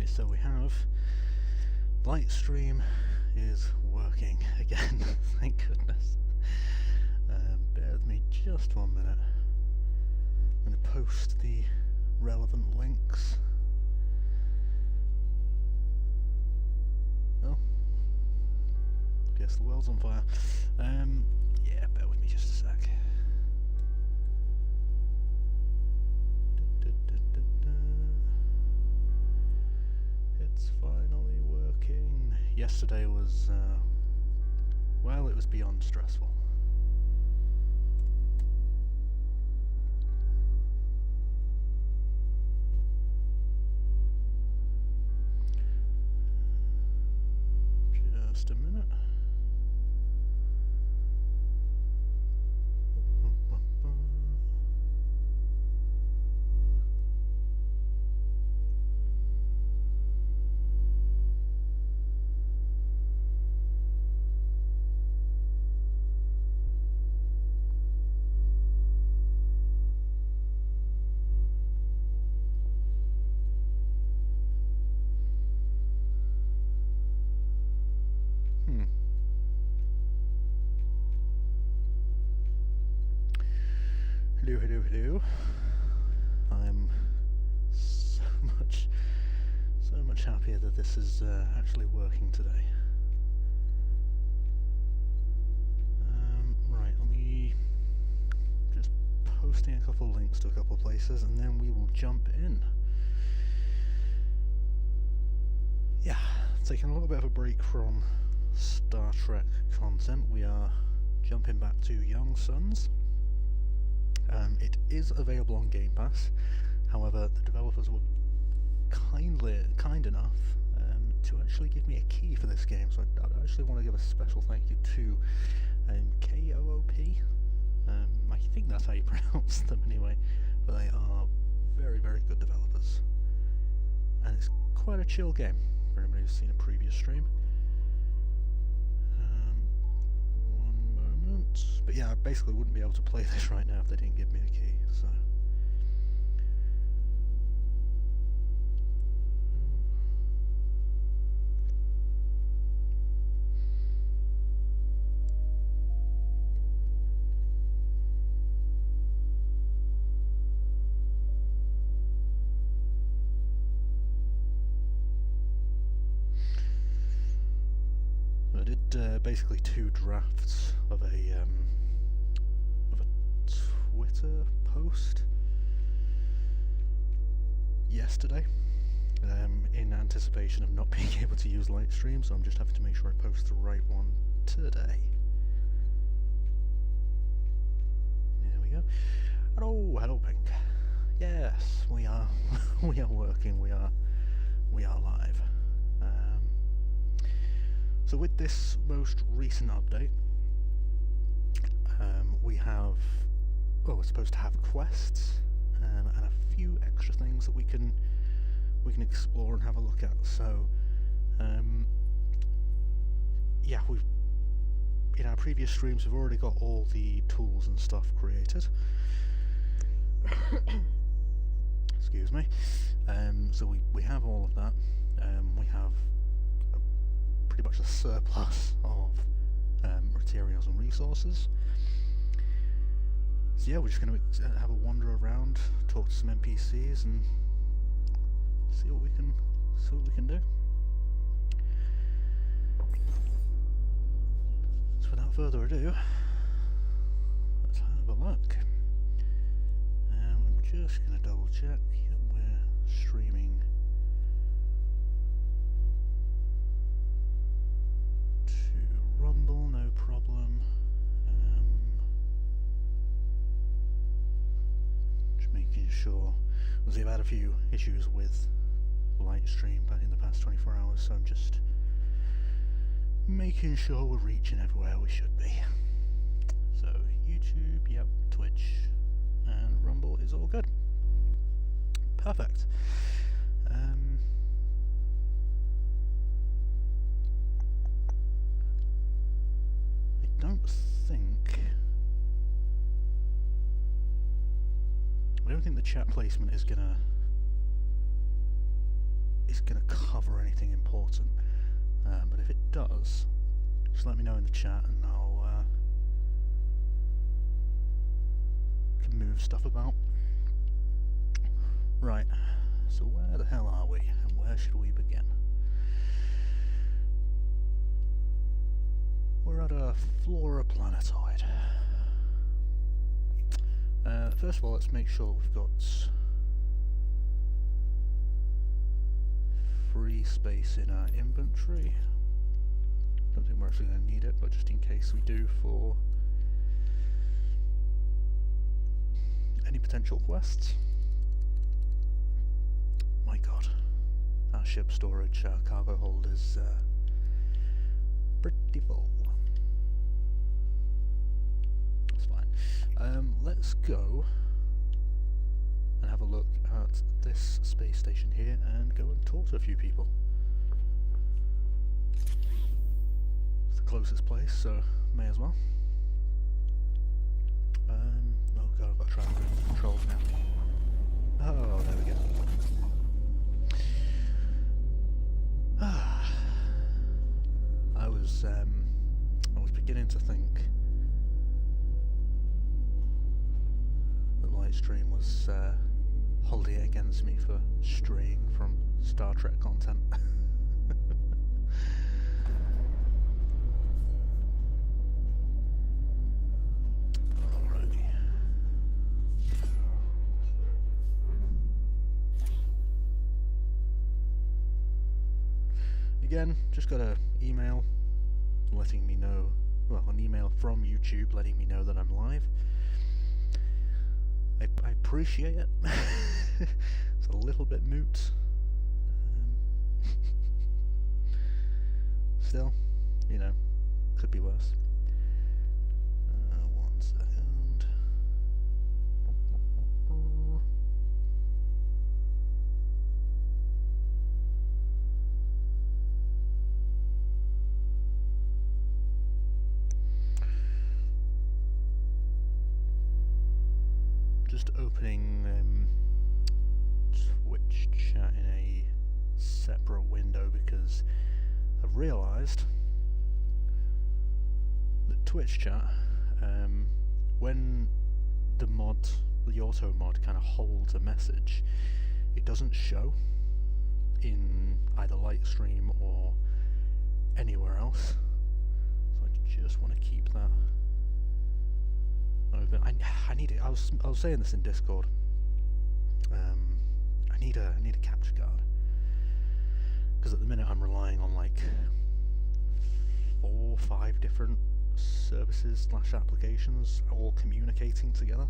Right, so we have Lightstream is working again, thank goodness. Bear with me just 1 minute. I'm going to post the relevant links. Oh, guess the world's on fire. Yeah, bear with me just a sec. It's finally working. Yesterday was, well, it was beyond stressful. Just a minute. Hello. I'm so much happier that this is actually working today. Right, let me just posting a couple links to a couple places and then we will jump in. Yeah, taking a little bit of a break from Star Trek content. We are jumping back to Young Suns. It is available on Game Pass, however the developers were kind enough to actually give me a key for this game, so I actually want to give a special thank you to KOOP. I think that's how you pronounce them anyway, but they are very, very good developers. And it's quite a chill game for anybody who's seen a previous stream. But yeah, I basically wouldn't be able to play this right now if they didn't give me a key, so... I did basically 2 drafts of a Twitter post yesterday in anticipation of not being able to use Lightstream, so I'm just having to make sure I post the right one today. There we go. Hello Pink. Yes, we are we are working, we are live. So with this most recent update, we're supposed to have quests and a few extra things that we can explore and have a look at. So yeah, in our previous streams we've already got all the tools and stuff created. Excuse me. So we have all of that. We have pretty much a surplus of materials and resources. So yeah, we're just going to have a wander around, talk to some NPCs, and see what we can do. So without further ado, let's have a look. I'm just going to double check. Yep, we're streaming to Rumble, no problem. Just making sure, because we've had a few issues with Lightstream in the past 24 hours, so I'm just making sure we're reaching everywhere we should be. So YouTube, yep, Twitch, and Rumble is all good. Perfect. I don't think the chat placement is is going to cover anything important. But if it does, just let me know in the chat and I'll can move stuff about. Right, so where the hell are we and where should we begin? We're at a flora planetoid. First of all, let's make sure we've got free space in our inventory. Don't think we're actually going to need it, but just in case we do for any potential quests. My god, our ship storage, our cargo hold is pretty full. That's fine. Let's go and have a look at this space station here and go and talk to a few people. It's the closest place, so may as well. Oh god, I've got to try and move the controls now. Oh, there we go. I was beginning to think that Lightstream was holding it against me for straying from Star Trek content. Alrighty. Again, just got an email letting me know, well, an email from YouTube letting me know that I'm live. I appreciate it. It's a little bit moot. Still, you know, could be worse. 1 second. Just opening Twitch chat in a separate window because I've realised that Twitch chat, when the auto mod kind of holds a message, it doesn't show in either Lightstream or anywhere else. So I just want to keep that open. I need it. I was saying this in Discord. I need a capture card because at the minute I'm relying on like 4 or 5 different services / applications all communicating together,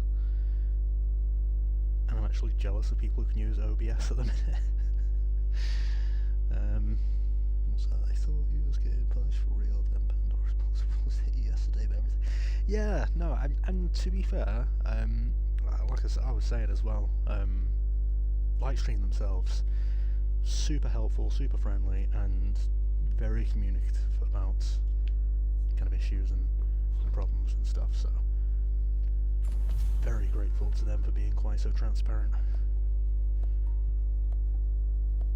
and I'm actually jealous of people who can use OBS at the minute. So I thought you was getting punished for real, then Pandora's box was hit yesterday, but everything. Yeah, no, and to be fair, like I was saying as well, Lightstream themselves, super helpful, super friendly, and very communicative about kind of issues and problems and stuff, so very grateful to them for being quite so transparent.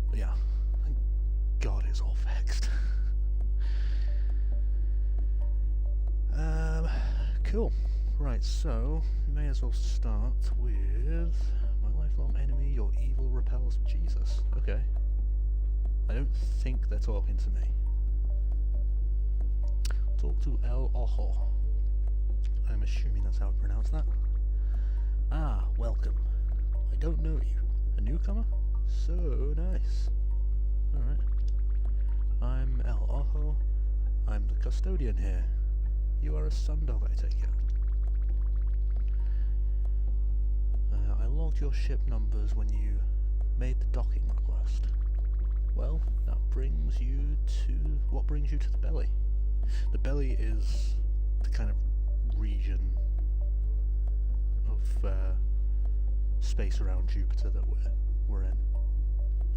But yeah, thank God it's all fixed. Cool. Right, so we may as well start with my lifelong enemy, your evil repels Jesus. Okay. I don't think they're talking to me. Talk to El Ojo. I'm assuming that's how I pronounce that. Ah, welcome. I don't know you. A newcomer? So nice. Alright. I'm El Ojo. I'm the custodian here. You are a sundog, I take it. I logged your ship numbers when you made the docking request. Well, that brings you to... what brings you to the belly? The belly is the kind of region of space around Jupiter that we're in.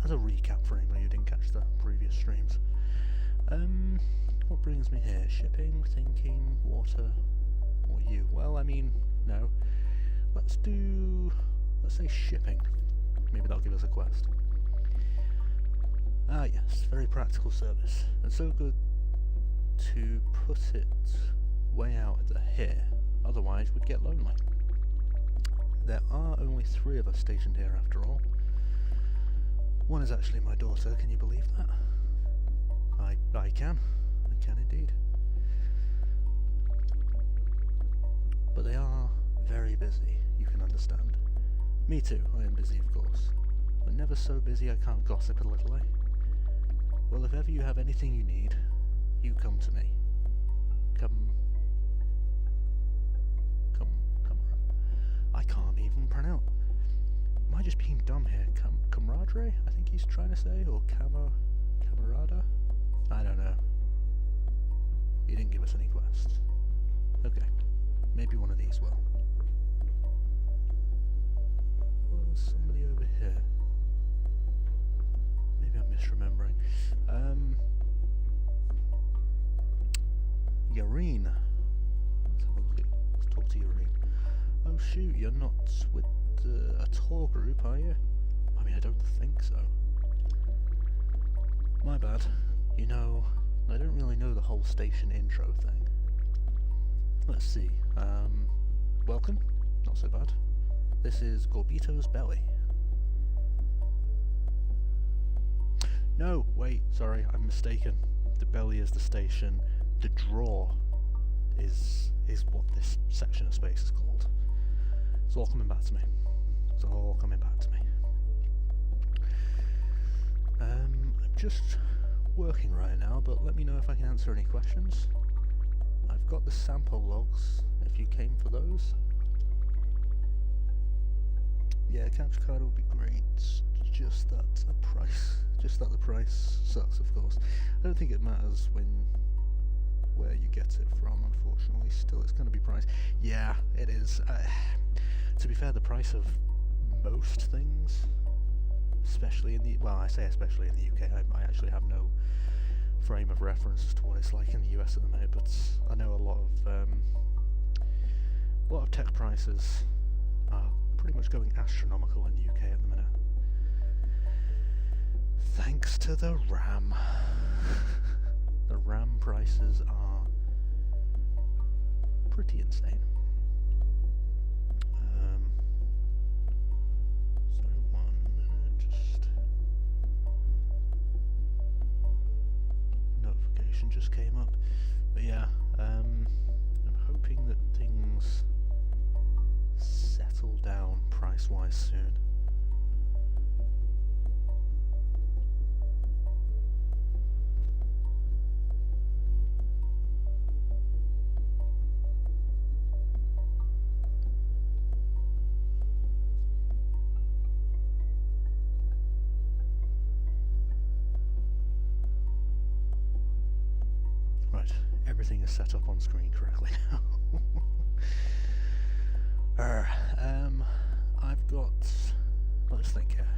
As a recap for anybody who didn't catch the previous streams. What brings me here? Shipping, thinking, water, or you? Well, I mean, no. Let's say shipping. Maybe that'll give us a quest. Ah yes, very practical service, and so good to put it way out here, otherwise we'd get lonely. There are only 3 of us stationed here after all. One is actually my daughter, can you believe that? I can indeed. But they are very busy, you can understand. Me too, I am busy of course. But never so busy I can't gossip a little, eh? Well, if ever you have anything you need, you come to me. Come. I can't even pronounce. Am I just being dumb here? Camaraderie? I think he's trying to say, or camarada? I don't know. He didn't give us any quests. Okay, maybe one of these will. Well, there was somebody over here. Maybe I'm misremembering. Yareen. Let's have a look at. Let's talk to Yareen. Oh shoot, you're not with a tour group, are you? I mean, I don't think so. My bad. You know, I don't really know the whole station intro thing. Let's see. Welcome. Not so bad. This is Gorbito's Belly. No, wait, sorry, I'm mistaken. The belly is the station. The drawer is what this section of space is called. It's all coming back to me. It's all coming back to me. I'm just working right now, but let me know if I can answer any questions. I've got the sample logs, if you came for those. Yeah, capture card would be great. Just that the price sucks, of course. I don't think it matters where you get it from, unfortunately. Still, it's going to be priced. Yeah, it is. To be fair, the price of most things, especially in the... Well, I say especially in the UK, I actually have no frame of reference as to what it's like in the US at the minute, but I know a lot of tech prices are pretty much going astronomical in the UK at the minute. Thanks to the RAM. The RAM prices are pretty insane. Sorry, 1 minute, just... Notification just came up. But yeah, I'm hoping that things settle down price-wise soon. Everything is set up on screen correctly now. I've got... Let's think here.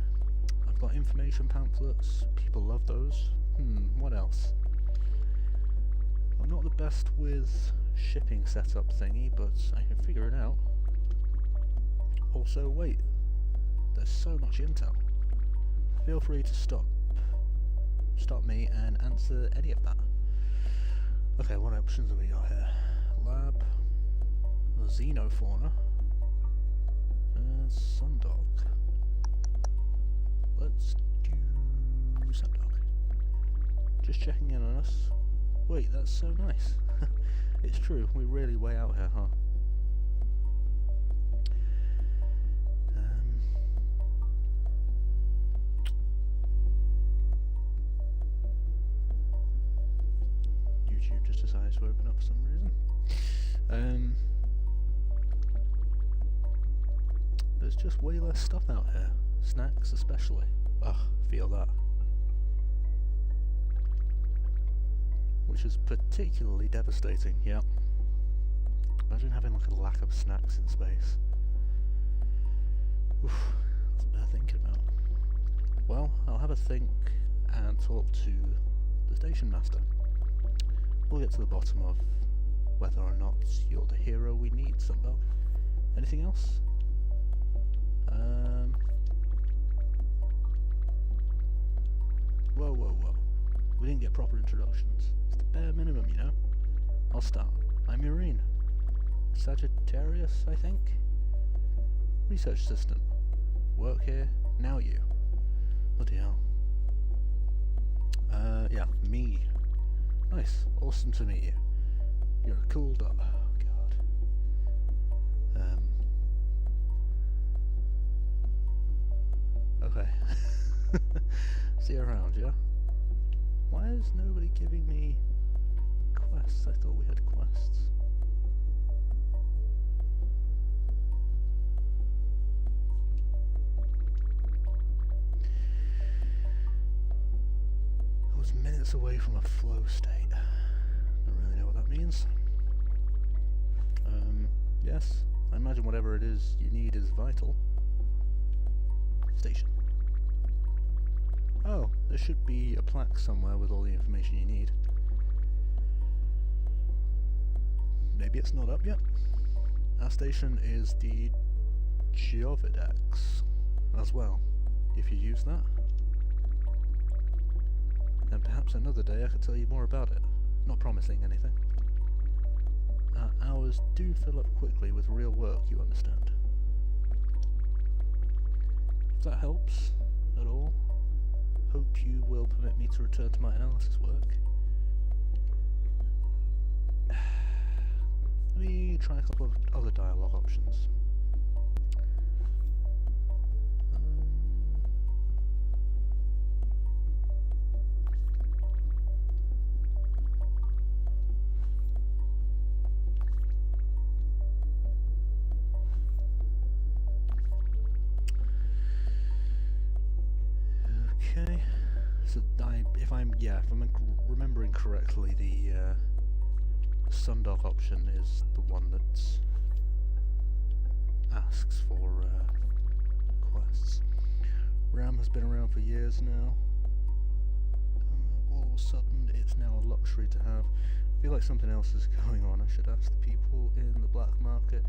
I've got information pamphlets. People love those. What else? I'm not the best with shipping setup thingy, but I can figure it out. Also, wait. There's so much intel. Feel free to stop me and answer any of that. Okay, what options have we got here? Lab, Xenofauna, Sundog. Let's do Sundog. Just checking in on us. Wait, that's so nice. It's true, we're really way out here, huh? Just decided to open up for some reason. There's just way less stuff out here. Snacks especially. Ugh, feel that. Which is particularly devastating, yep. Imagine having like a lack of snacks in space. Oof, that's what I'm thinking about. Well, I'll have a think and talk to the station master. We'll get to the bottom of whether or not you're the hero we need, Sundog. Anything else? Whoa, whoa, whoa. We didn't get proper introductions. It's the bare minimum, you know? I'll start. I'm Irene. Sagittarius, I think? Research assistant. Work here, now you. Bloody hell. Yeah, me. Nice. Awesome to meet you. You're a cool dog. Oh, God. Okay. See you around, yeah? Why is nobody giving me quests? I thought we had quests. I was minutes away from a flow state. Don't really know what that means. Yes, I imagine whatever it is you need is vital. Station. Oh, there should be a plaque somewhere with all the information you need. Maybe it's not up yet. Our station is the Jovidex as well, if you use that. And perhaps another day I could tell you more about it. Not promising anything. Hours do fill up quickly with real work, you understand. If that helps at all, hope you will permit me to return to my analysis work. Let me try a couple of other dialogue options. Okay, so if I'm remembering correctly, the Sundog option is the one that asks for quests. RAM has been around for years now. All of a sudden, it's now a luxury to have. I feel like something else is going on. I should ask the people in the black market.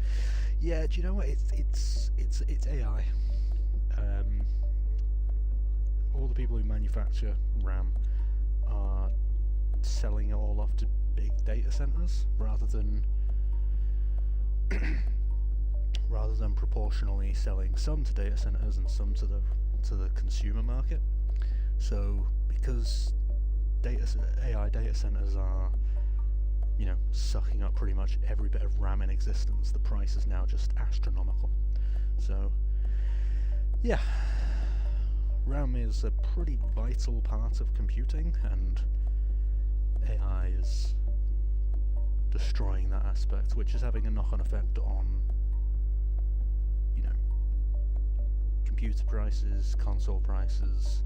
Yeah, do you know what? It's AI. All the people who manufacture RAM are selling it all off to big data centers rather than proportionally selling some to data centers and some to the consumer market. So because AI data centers are, you know, sucking up pretty much every bit of RAM in existence, the price is now just astronomical. So yeah, RAM is a pretty vital part of computing, and AI is destroying that aspect, which is having a knock-on effect on, you know, computer prices, console prices,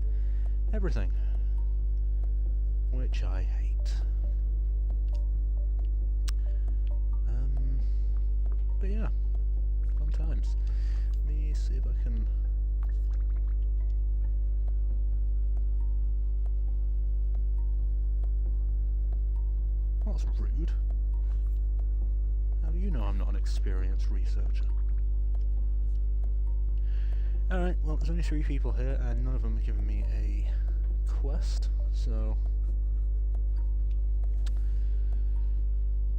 everything, which I hate. But yeah, fun times. Let me see if I can... That's rude. How do you know I'm not an experienced researcher? Alright, well, there's only 3 people here, and none of them have given me a quest, so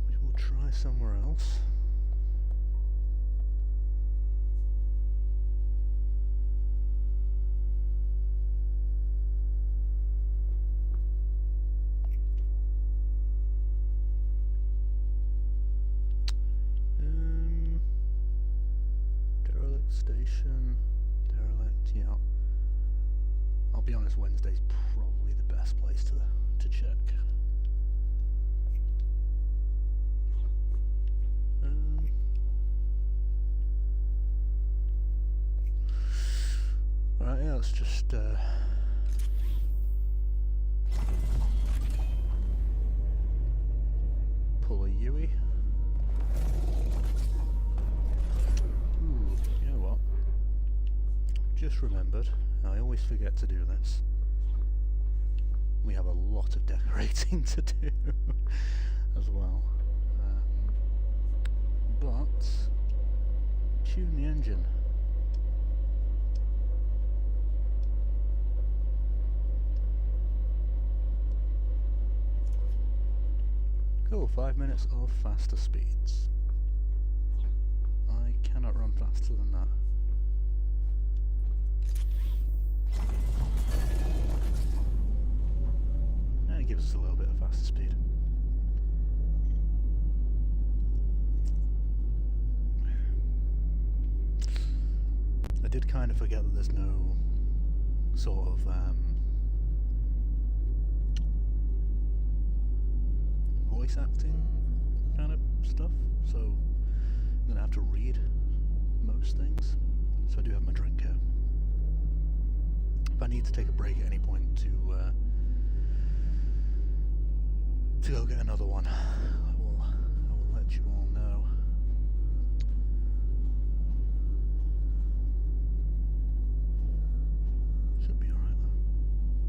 we will try somewhere else. Station, derelict, yeah. I'll be honest, Wednesday's probably the best place to check. Alright, yeah, let's just pull a Yui. Just remembered, I always forget to do this. We have a lot of decorating to do as well. But tune the engine. Cool, 5 minutes of faster speeds. I cannot run faster than that. It gives us a little bit of faster speed. I did kind of forget that there's no sort of voice acting kind of stuff, so I'm going to have to read most things. So I do have my drink here. If I need to take a break at any point to go get another one, I will let you all know. Should be alright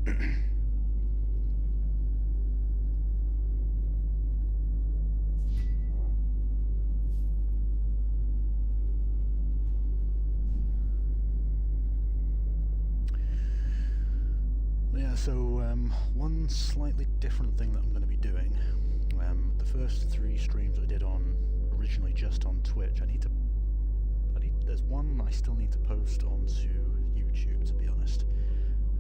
though. Yeah, so one slightly different thing that I'm going to be doing, the first 3 streams I did originally just on Twitch, there's one I still need to post onto YouTube, to be honest,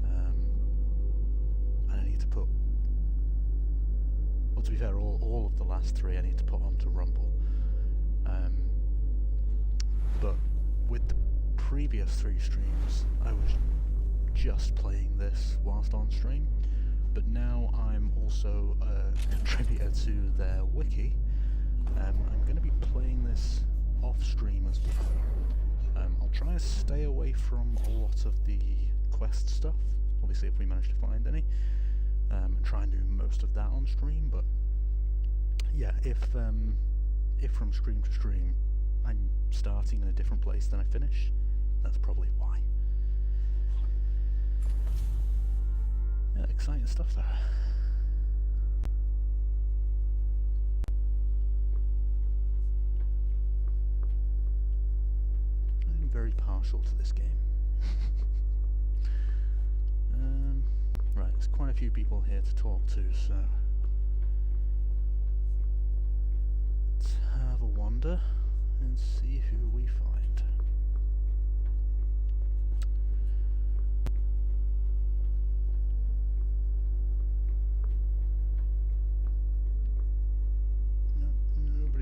and I need to put, well, to be fair, all of the last 3 I need to put onto Rumble, but with the previous 3 streams I was just playing this whilst on stream, but now I'm also a contributor to their wiki. I'm going to be playing this off stream as well. I'll try and stay away from a lot of the quest stuff, obviously if we manage to find any, and try and do most of that on stream, but yeah, if from stream to stream I'm starting in a different place than I finish, that's probably why. Yeah, exciting stuff there. I'm very partial to this game. Right, there's quite a few people here to talk to, so let's have a wander and see who we find.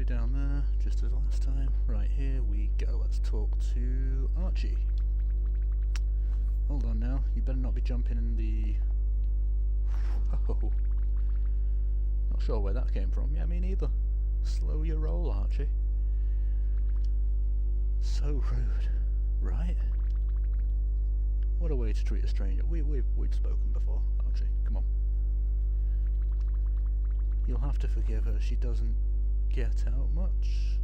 Down there, just as last time. Right, here we go. Let's talk to Archie. Hold on now, you better not be jumping in the... Whoa. Not sure where that came from. Yeah, me neither. Slow your roll, Archie. So rude, right? What a way to treat a stranger. We've spoken before, Archie. Come on. You'll have to forgive her. She doesn't get out much.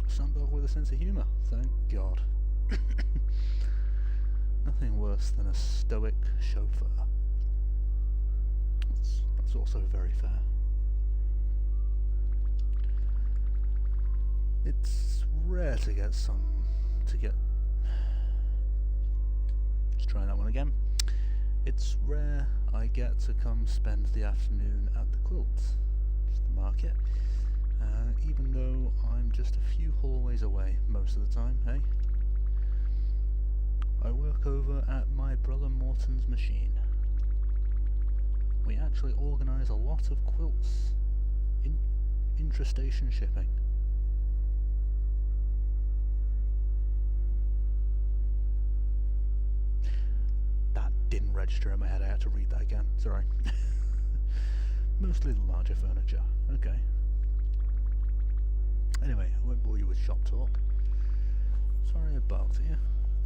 Sunbelt with a sense of humour, thank God. Nothing worse than a stoic chauffeur. That's also very fair. It's rare to get try that one again. It's rare I get to come spend the afternoon at the quilt, just the market, even though I'm just a few hallways away most of the time, hey? I work over at my brother Morton's machine. We actually organise a lot of quilts, intrastation shipping. Didn't register in my head, I had to read that again, sorry. Mostly the larger furniture, okay. Anyway, I won't bore you with shop talk. Sorry I barked at you.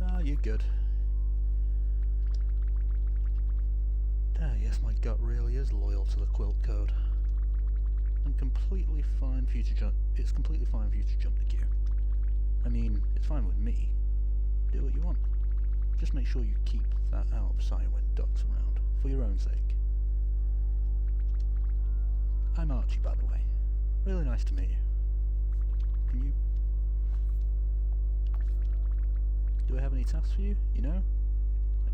Ah, you're good. Ah, yes, my gut really is loyal to the quilt code. I'm completely fine for you to jump. It's completely fine for you to jump the queue. I mean, it's fine with me. Do what you want. Just make sure you keep that out of sight when Doc's around, for your own sake. I'm Archie, by the way. Really nice to meet you. Can you... Do I have any tasks for you, you know?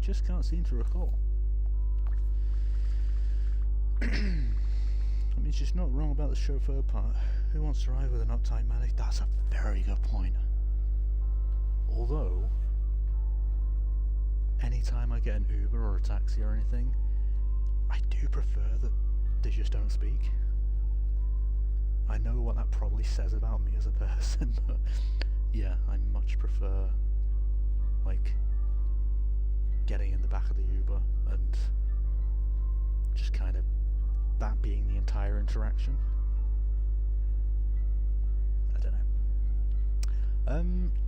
just can't seem to recall. I mean, she's not wrong about the chauffeur part. Who wants to ride with an uptight manic? That's a very good point. Although, anytime I get an Uber or a taxi or anything, I do prefer that they just don't speak. I know what that probably says about me as a person, but yeah, I much prefer, like, getting in the back of the Uber and just kind of that being the entire interaction. I don't know.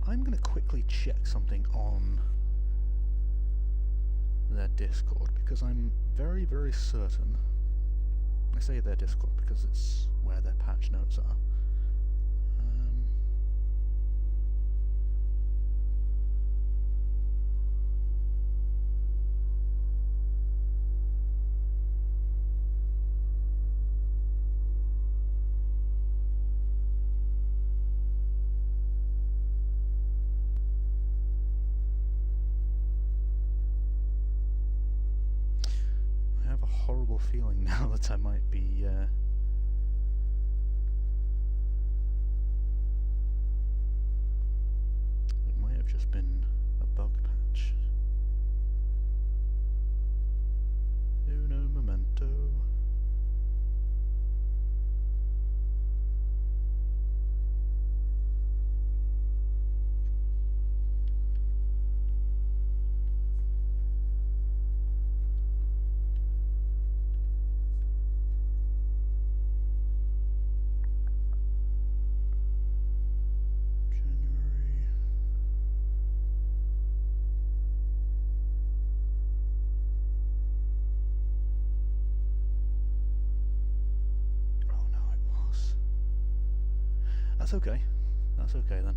I'm going to quickly check something on their Discord, because I'm very, very certain, I say their Discord because it's where their patch notes are. Horrible feeling now that I might be it might have just been a bug patch. Uno momento. That's okay then.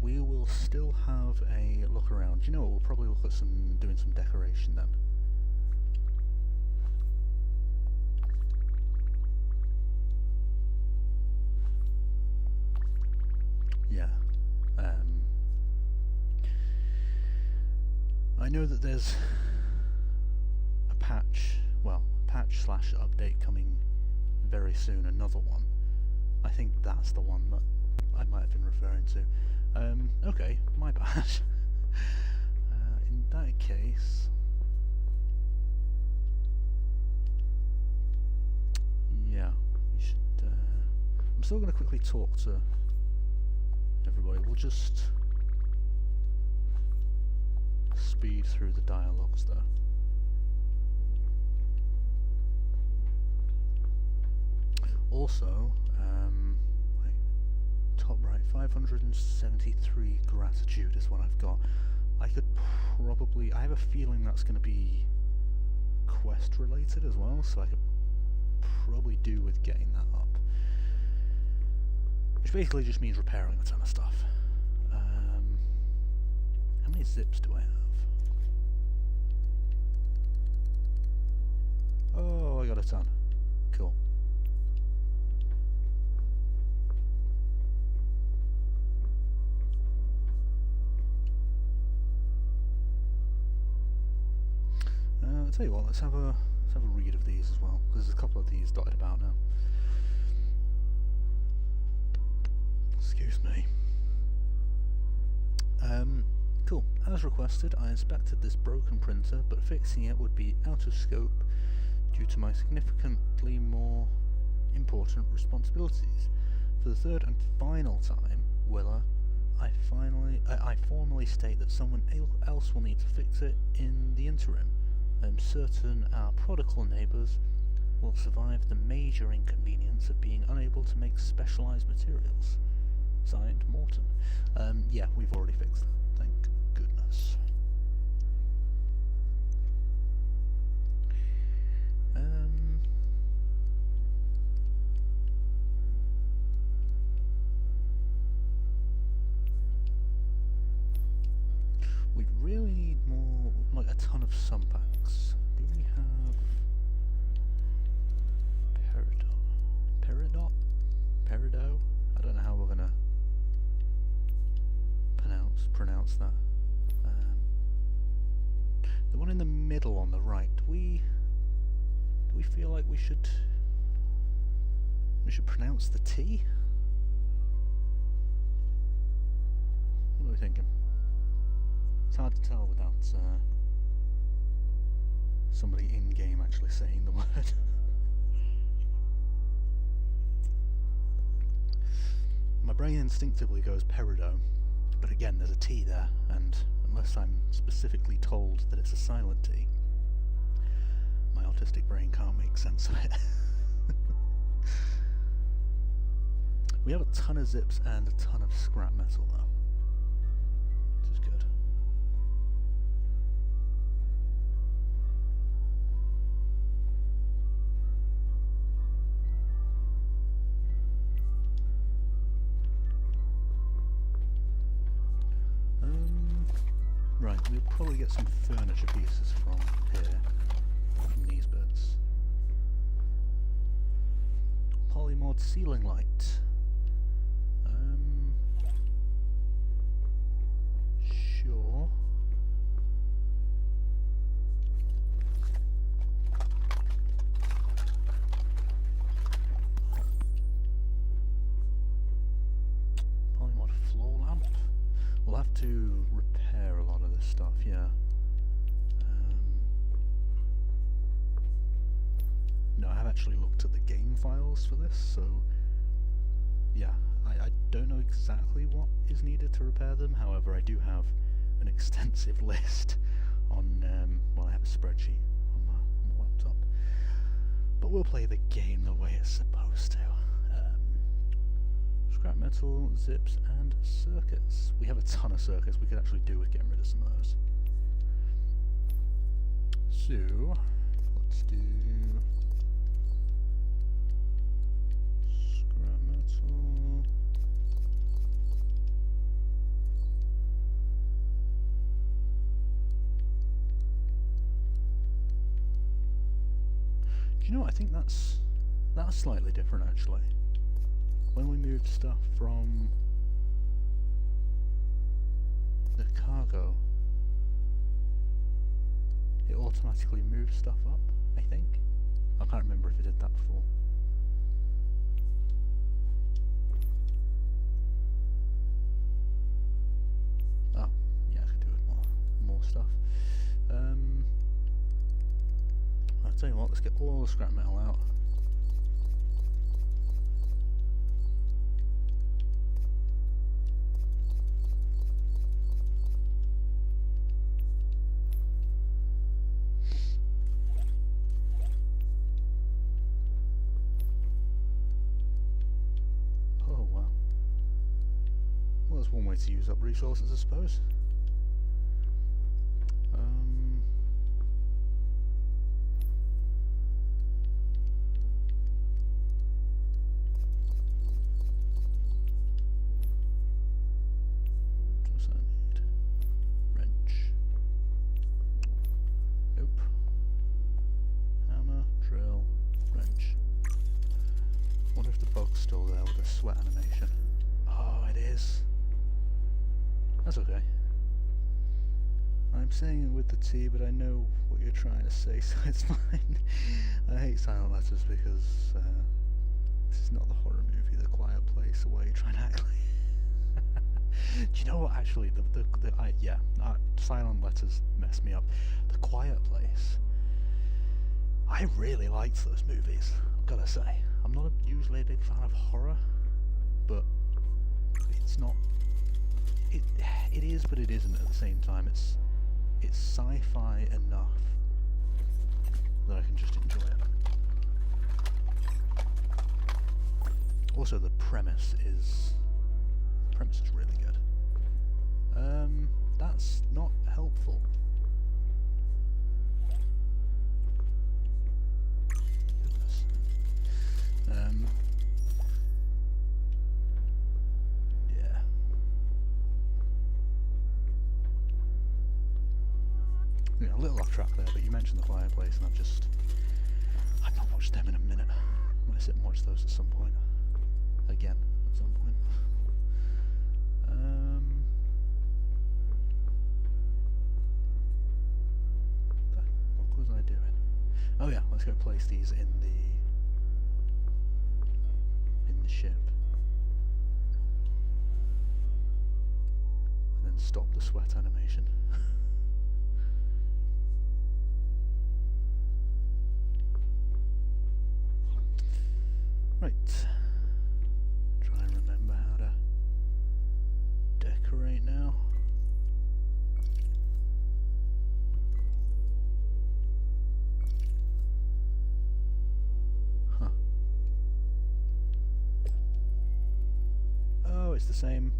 We will still have a look around. You know what, we'll probably look at doing some decoration then. Yeah. I know that there's a patch / update coming very soon, another one. I think that's the one that I might have been referring to. Okay, my bad. In that case, yeah, we should. I'm still going to quickly talk to everybody. We'll just speed through the dialogues though. Also, wait, top right, 573 gratitude is what I've got. I could probably, I have a feeling that's going to be quest related as well, so I could probably do with getting that up. Which basically just means repairing a ton of stuff. How many zips do I have? Oh, I got a ton. Cool. I'll tell you what, let's have a read of these as well, because there's a couple of these dotted about now. Excuse me. Cool. As requested, I inspected this broken printer, but fixing it would be out of scope due to my significantly more important responsibilities. For the third and final time, Willa, I formally state that someone else will need to fix it in the interim. I'm certain our prodigal neighbours will survive the major inconvenience of being unable to make specialised materials. Signed, Morton. Yeah, we've already fixed that. Thank goodness. We really need more, like a ton of sun packs. Do we have Peridot? I don't know how we're gonna pronounce that. The one in the middle on the right, do we feel like we should pronounce the T? What are we thinking? It's hard to tell without somebody in-game actually saying the word. My brain instinctively goes peridot, but again there's a T there, and unless I'm specifically told that it's a silent T, my autistic brain can't make sense of it. We have a ton of zips and a ton of scrap metal though, which is good. Right, we'll probably get some furniture pieces from here, from these bits. Polymod ceiling light. Sure. Polymod floor lamp. We'll have to repair a lot of this stuff, yeah. No, I have actually looked at the game files for this, so yeah, I don't know exactly what is needed to repair them. However, I do have an extensive list on, well, I have a spreadsheet on my laptop. But we'll play the game the way it's supposed to. Scrap metal, zips, and circuits. We have a ton of circuits. We could actually do with getting rid of some of those. So, let's do scrap metal. Do you know what? I think that's slightly different actually. When we moved stuff from the cargo, it automatically moves stuff up, I think. I can't remember if it did that before. Oh, yeah, I could do with more stuff. I'll tell you what, let's get all the scrap metal out. One way to use up resources, I suppose. What does that need? Wrench. Nope. Hammer, drill, wrench. Wonder if the bug's still there with the sweat animation. Oh, it is. That's okay. I'm saying it with the T, but I know what you're trying to say, so it's fine. I hate silent letters because this is not the horror movie, The Quiet Place, where you're trying to act like... Do you know what, actually, silent letters mess me up. The Quiet Place. I really liked those movies, I've gotta say. I'm not usually a big fan of horror, but it's not... It is, but it isn't at the same time. It's sci-fi enough that I can just enjoy it. Also, the premise is really good. That's not helpful. Goodness. Yeah, a little off track there, but you mentioned The Fireplace, and I've not watched them in a minute. I might sit and watch those at some point. Again, at some point. go place these in the ship. And then stop the sweat animation. Right. Try and remember how to decorate now. Huh. Oh, it's the same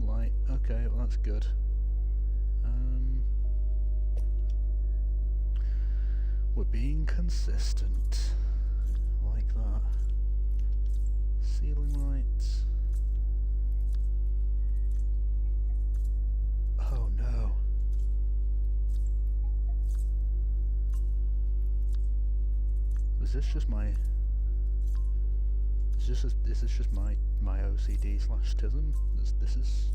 light. Okay, well that's good. We're being consistent. Like that. Ceiling lights. Oh no. Is this just my... Is this just my OCD / tism? This is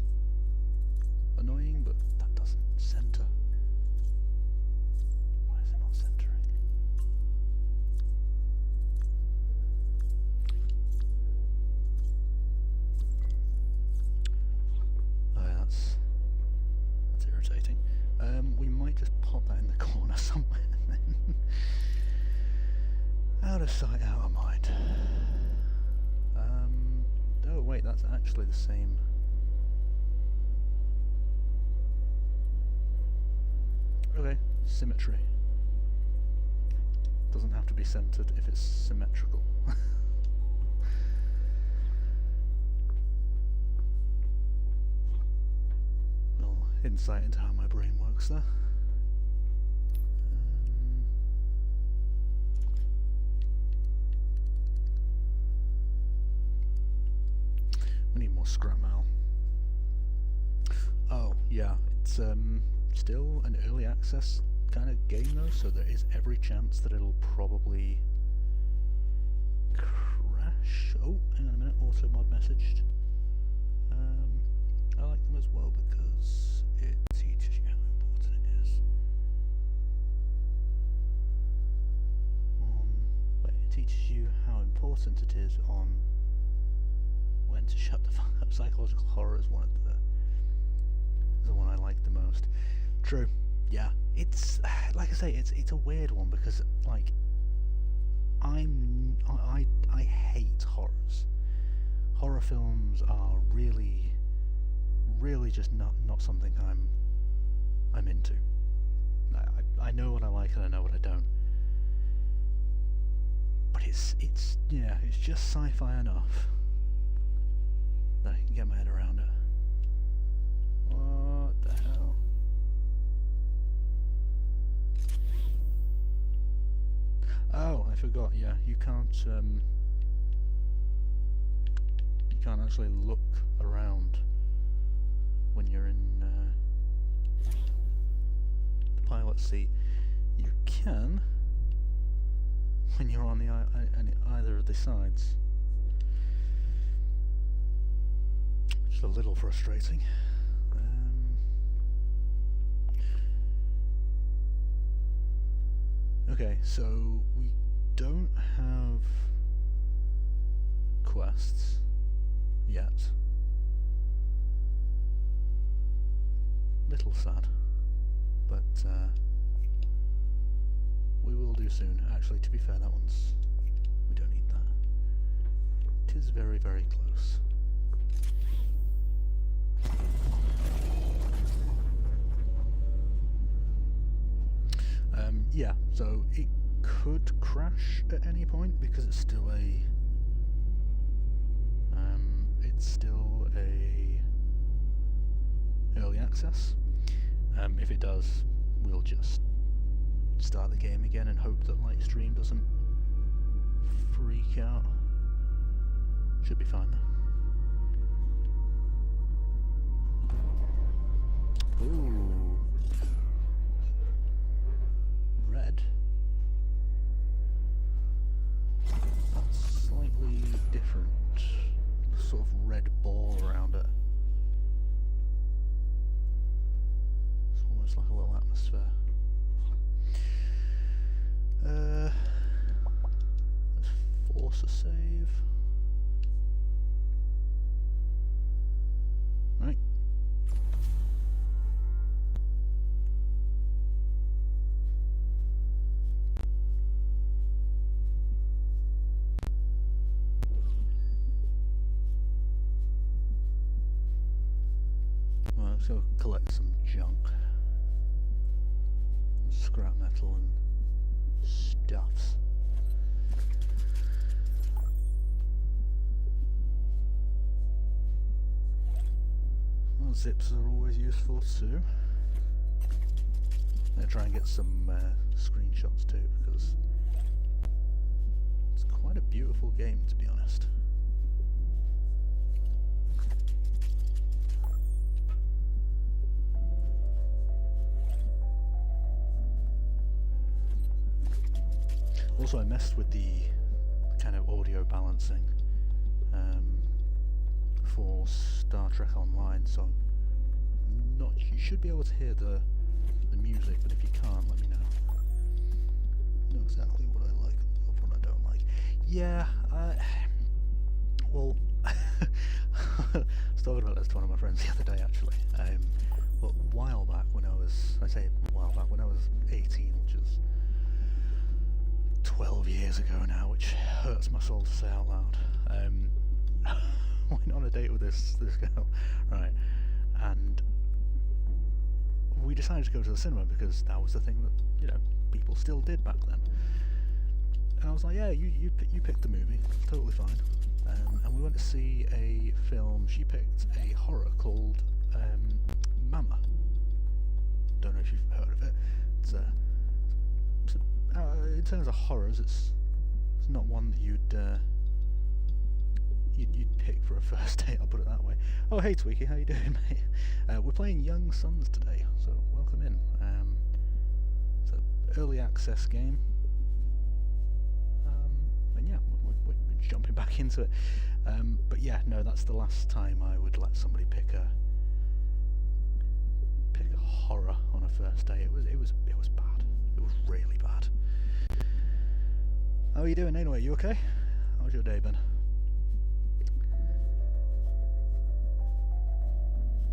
annoying, but that doesn't center. Why is it not centering? Oh, that's irritating. We might just pop that in the corner somewhere and then out of sight, out of mind. Oh wait, that's actually the same. Okay, symmetry. Doesn't have to be centered if it's symmetrical. Well, insight into how my brain works there. We need more scrap mail. Oh, yeah, it's still an early access kind of game though, so there is every chance that it'll probably crash. Oh, hang on a minute, auto mod messaged. I like them as well because it teaches you how important it is. It teaches you how important it is on when to shut the fuck up. Psychological horror is one of the one I like the most. True. Yeah. It's like I say, it's a weird one because like I hate horrors. Horror films are really just not something I'm into. I know what I like and I know what I don't. But it's just sci-fi enough that I can get my head around it. What the hell? Oh, I forgot. Yeah, you can't actually look around when you're in the pilot seat. You can when you're on either of the sides. Just a little frustrating. Okay, so we don't have quests yet. Little sad, but we will do soon. Actually, to be fair, that one's... we don't need that. It is very, very close. Yeah, so it could crash at any point because it's still a early access. If it does, we'll just start the game again and hope that Lightstream doesn't freak out. Should be fine though. Ooh. Red. That's slightly different. Sort of red ball around it. It's almost like a little atmosphere. Let's force a save. Right. Well, let's go collect some junk. Scrap metal and stuffs. Well, zips are always useful too. I'm going to try and get some screenshots too, because it's quite a beautiful game, to be honest. Also, I messed with the kind of audio balancing for Star Trek Online, so you should be able to hear the music, but if you can't, let me know exactly what I like and what I don't like. Yeah, well, I was talking about this to one of my friends the other day, actually. But a while back when I was 18, which is 12 years ago now, which hurts my soul to say out loud. Went on a date with this girl, right, and we decided to go to the cinema because that was the thing that people still did back then. And I was like, yeah, you picked the movie, totally fine. And we went to see a film. She picked a horror called Mama. Don't know if you've heard of it. In terms of horrors, it's not one that you'd pick for a first date, I'll put it that way. Oh, hey Tweaky, how you doing, mate? We're playing Young Sons today, so welcome in. It's an early access game, and yeah, we're jumping back into it. But yeah, no, that's the last time I would let somebody pick a horror on a first date. It was bad. It was really bad. How are you doing anyway? You okay? How's your day been?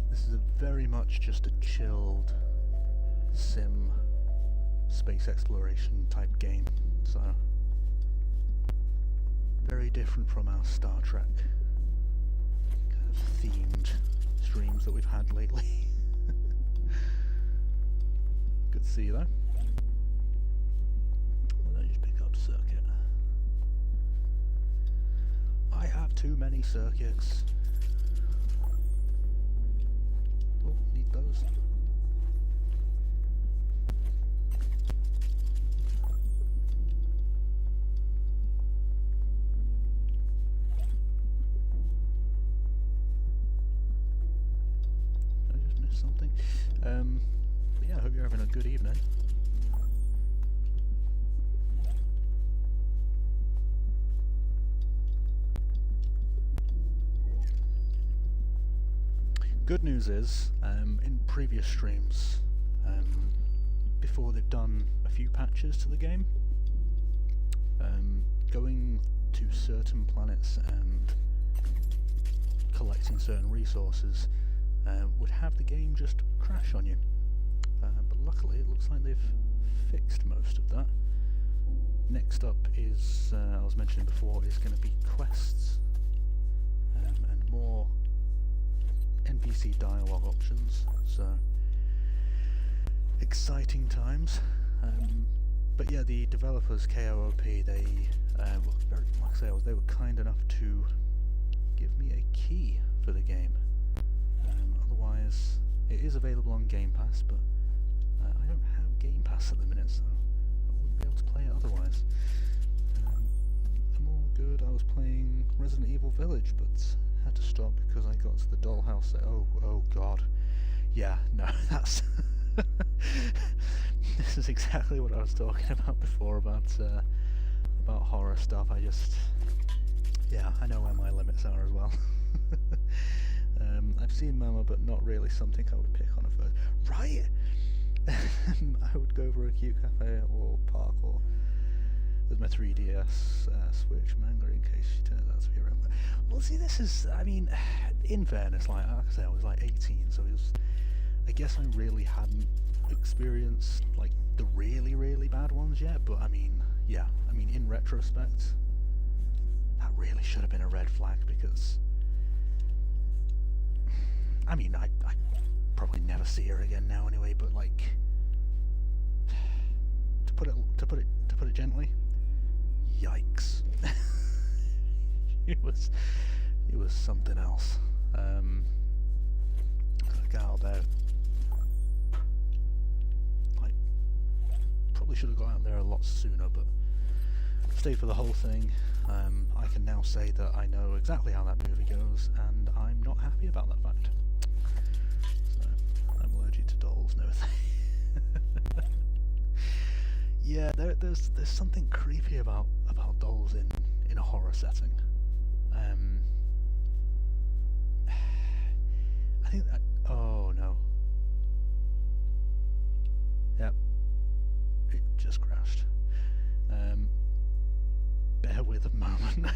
This is very much just a chilled sim space exploration type game, so very different from our Star Trek kind of themed streams that we've had lately. Good to see you though. Well, just pick up circuit. I have too many circuits. Oh, need those. Did I just miss something? But yeah, I hope you're having a good evening. Good news is, in previous streams, before they've done a few patches to the game, going to certain planets and collecting certain resources would have the game just crash on you. But luckily it looks like they've fixed most of that. Next up is, I was mentioning before, is going to be quests and more NPC dialogue options, so exciting times. But yeah, the developers KOOP, they were very, like I say, they were kind enough to give me a key for the game. Otherwise, it is available on Game Pass, but I don't have Game Pass at the minute, so I wouldn't be able to play it otherwise. I'm all good. I was playing Resident Evil Village, but had to stop because I got to the dollhouse. Oh god, yeah, no, that's this is exactly what I was talking about before about horror stuff. Yeah, I know where my limits are as well. I've seen Mama, but not really something I would pick on a first. Right, I would go for a cute cafe or park or with my 3DS Switch manga, in case she turns out to be around. Well, see, this is, I mean, in fairness, like I said, I was like 18, so it was, I guess I really hadn't experienced like the really, really bad ones yet, but I mean, yeah, I mean, in retrospect, that really should have been a red flag, because I mean, I probably never see her again now anyway, but like, to put it gently, yikes. it was something else. The gal there, like, probably should have got out there a lot sooner, but stayed for the whole thing. I can now say that I know exactly how that movie goes, and I'm not happy about that fact. So I'm allergic to dolls, no thing. Yeah, there's something creepy about dolls in a horror setting. I think that, oh no. Yep. It just crashed. Bear with a moment.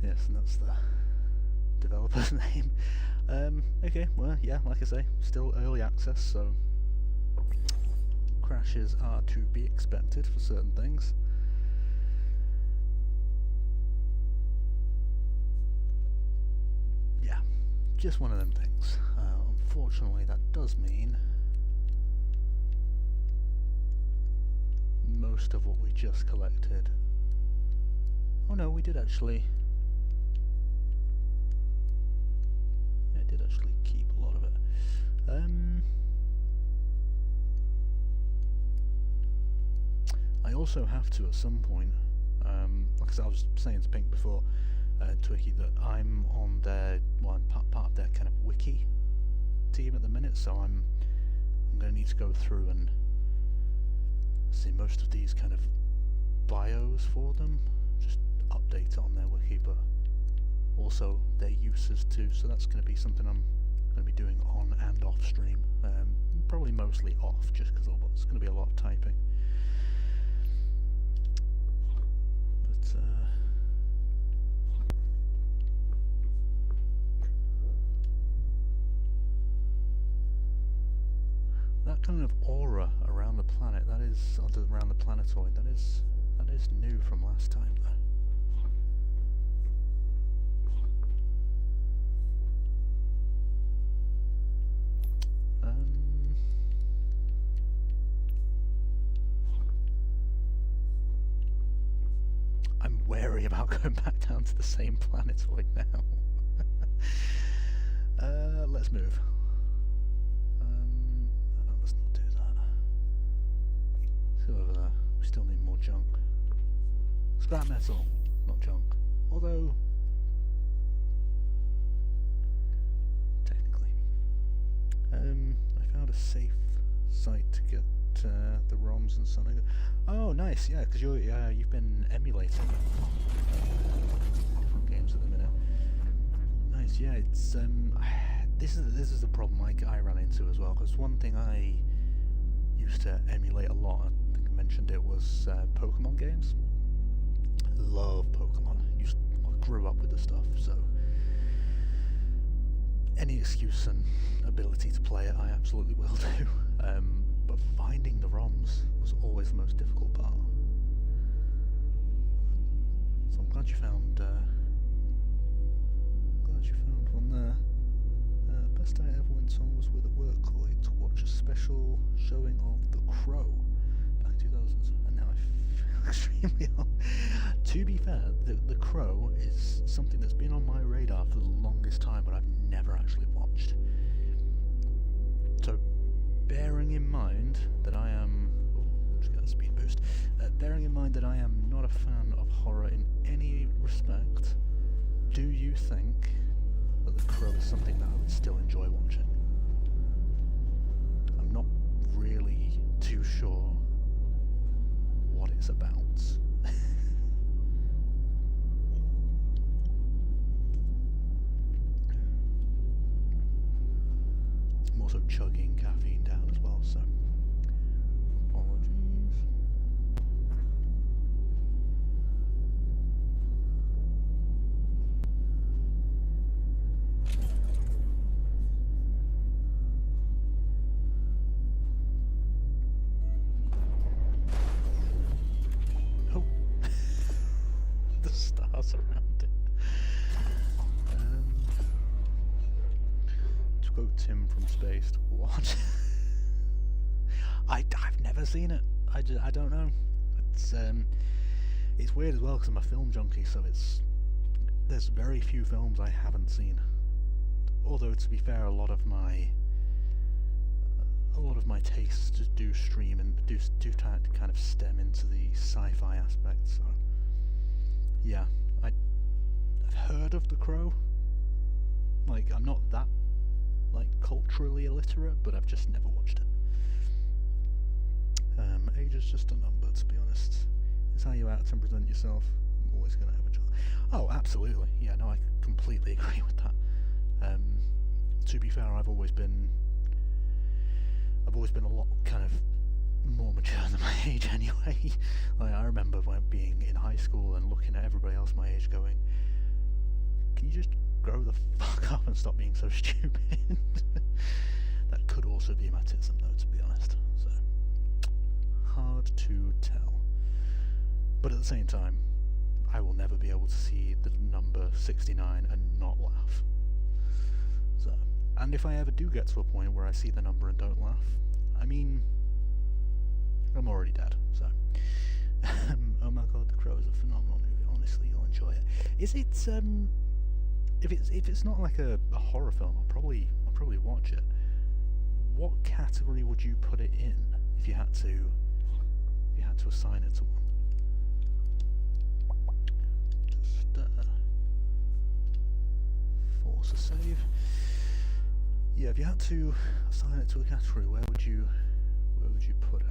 Yes, and that's the developer's name. Okay, well, yeah, like I say, still early access, so crashes are to be expected for certain things. Yeah, just one of them things. Unfortunately, that does mean most of what we just collected... Oh no, we did actually... keep a lot of it. I also have to, at some point, like I was saying to Pink before, Twiki, that I'm on their, well, I'm part of their kind of wiki team at the minute, so I'm going to need to go through and see most of these kind of bios for them, just update it on their wiki, but also their uses too, so that's going to be something I'm going to be doing on and off stream. Probably mostly off, just because it's going to be a lot of typing. But that kind of aura around the planet, that is, around the planetoid, that is new from last time though. I'm wary about going back down to the same planetoid now. Let's move. Let's not do that. Let's go over there. We still need more junk. Scrap metal, not junk. Although, technically. I found a safe site to get the ROMs and something. Oh, nice, yeah, because you've been emulating different games at the minute. Nice, yeah. It's this is the problem I ran into as well. Because one thing I used to emulate a lot, I think I mentioned it, was Pokemon games. Love Pokemon. I grew up with the stuff, so any excuse and ability to play it, I absolutely will do. But finding the ROMs was always the most difficult part. So I'm glad you found one there. Best I ever went on was with a work colleague to watch a special showing of The Crow back in 2000, and now I feel extremely old. To be fair, the Crow is something that's been on my radar for the longest time, but I've never actually watched. So, bearing in mind that I am bearing in mind that I am not a fan of horror in any respect, do you think that The Crow is something that I would still enjoy watching? I'm not really too sure what it's about. I'm also chugging caffeine down as well, so apologies. Oh, the stars around it. To quote Tim from Spaced, what? I've never seen it. I don't know. It's weird as well because I'm a film junkie, so there's very few films I haven't seen. Although to be fair, a lot of my tastes just do stream and do kind of stem into the sci-fi aspect. So yeah, I've heard of The Crow. Like, I'm not that culturally illiterate, but I've just never watched it. Age is just a number, to be honest. It's how you act and present yourself. I'm always going to have a job. Oh, absolutely. Yeah, no, I completely agree with that. To be fair, I've always been a lot kind of more mature than my age anyway. Like, I remember when being in high school and looking at everybody else my age going, can you just grow the fuck up and stop being so stupid? That could also be matism though, to be honest. So, hard to tell. But at the same time, I will never be able to see the number 69 and not laugh. So, and if I ever do get to a point where I see the number and don't laugh, I mean, I'm already dead, so. Oh my god, The Crow is a phenomenal movie. Honestly, you'll enjoy it. Is it, if it's not like a horror film, I'll probably watch it. What category would you put it in if you had to assign it to one? Just force a save. Yeah, if you had to assign it to a category, where would you put it?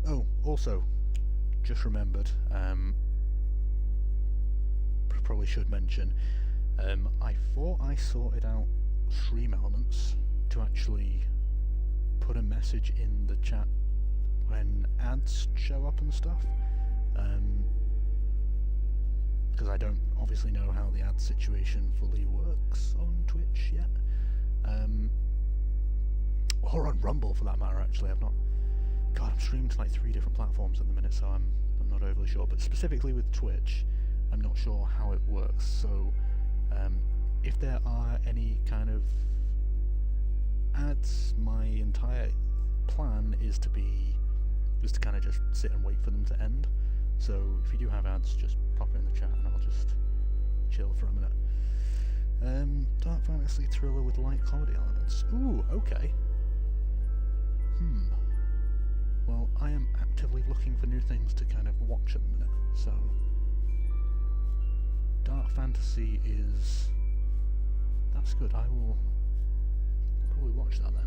Oh, also, just remembered, probably should mention, I thought I sorted out stream elements to actually put a message in the chat when ads show up and stuff, because I don't obviously know how the ad situation fully works on Twitch yet, or on Rumble for that matter. Actually, I've not. God, I'm streaming to like 3 different platforms at the minute, so I'm not overly sure. But specifically with Twitch, I'm not sure how it works. So, if there are any kind of ads, my entire plan is to kind of just sit and wait for them to end. So if you do have ads, just pop it in the chat and I'll just chill for a minute. Dark fantasy thriller with light comedy elements. Ooh, okay. Well, I am actively looking for new things to kind of watch at the minute, so dark fantasy is... that's good. I will probably watch that then.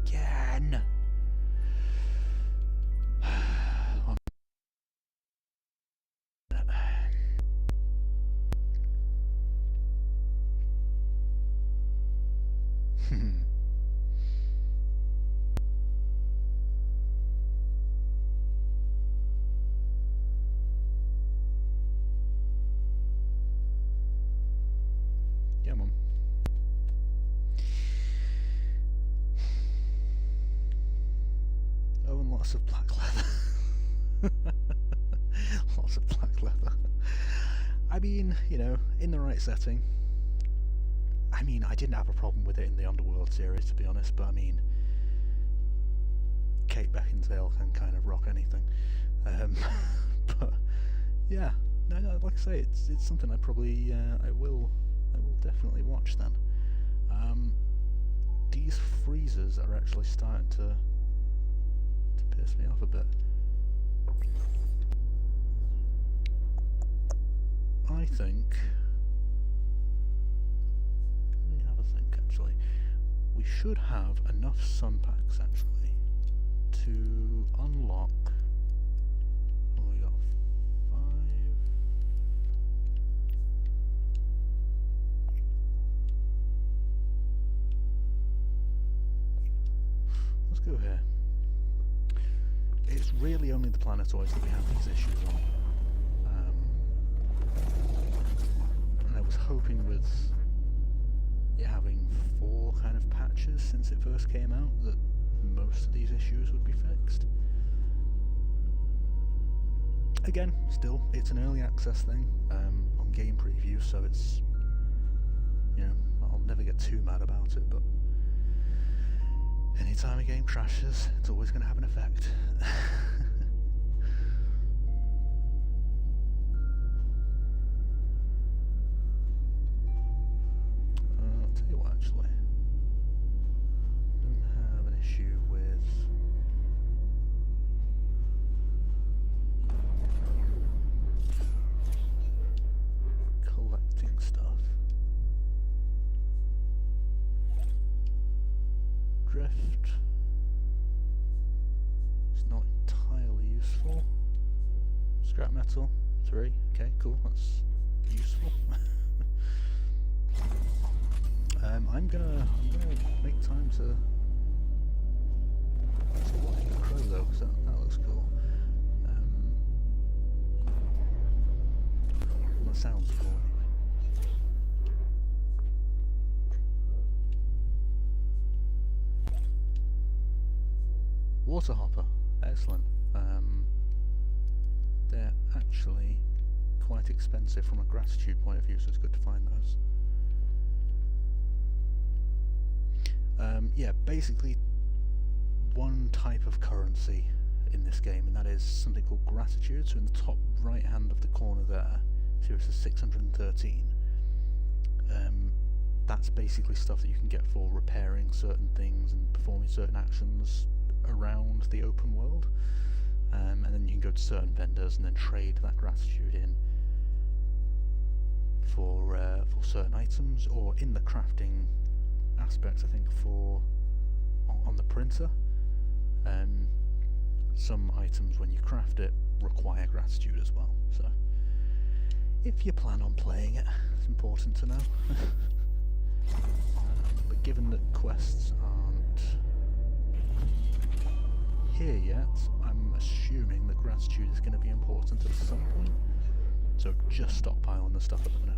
Again! Yeah, Mum. Oh, and lots of black leather. Lots of black leather. I mean, you know, in the right setting. I mean, I didn't have a problem with it in the Underworld series, to be honest, but I mean, Kate Beckinsale can kind of rock anything. But, yeah, no, like I say, it's something I probably I will definitely watch then. These freezers are actually starting to piss me off a bit. I think. Let me have a think. Actually, we should have enough sun packs actually to unlock. Oh, we got 5. Let's go here. It's really only the planetoids that we have these issues on. And I was hoping with it having 4 kind of patches since it first came out that most of these issues would be fixed. Again, still, it's an early access thing on game preview, so it's, you know, I'll never get too mad about it, but anytime a game crashes, it's always going to have an effect. I'll tell you what, actually. I don't have an issue with collecting stuff. Drift. It's not entirely useful. Scrap metal. 3. Okay, cool. That's useful. I'm gonna make time to watch the crow though, because that looks cool. That sounds cool anyway. Water hopper, excellent. They're actually quite expensive from a gratitude point of view, so it's good to find those. Yeah, basically one type of currency in this game, and that is something called gratitude. So in the top right hand of the corner there, see it says 613. That's basically stuff that you can get for repairing certain things and performing certain actions around the open world, and then you can go to certain vendors and then trade that gratitude in for certain items, or in the crafting aspects, I think for on the printer. Some items when you craft it require gratitude as well, so if you plan on playing it, it's important to know. But given that quests aren't here yet, I'm assuming that gratitude is going to be important at some point, so just stockpiling the stuff at the minute.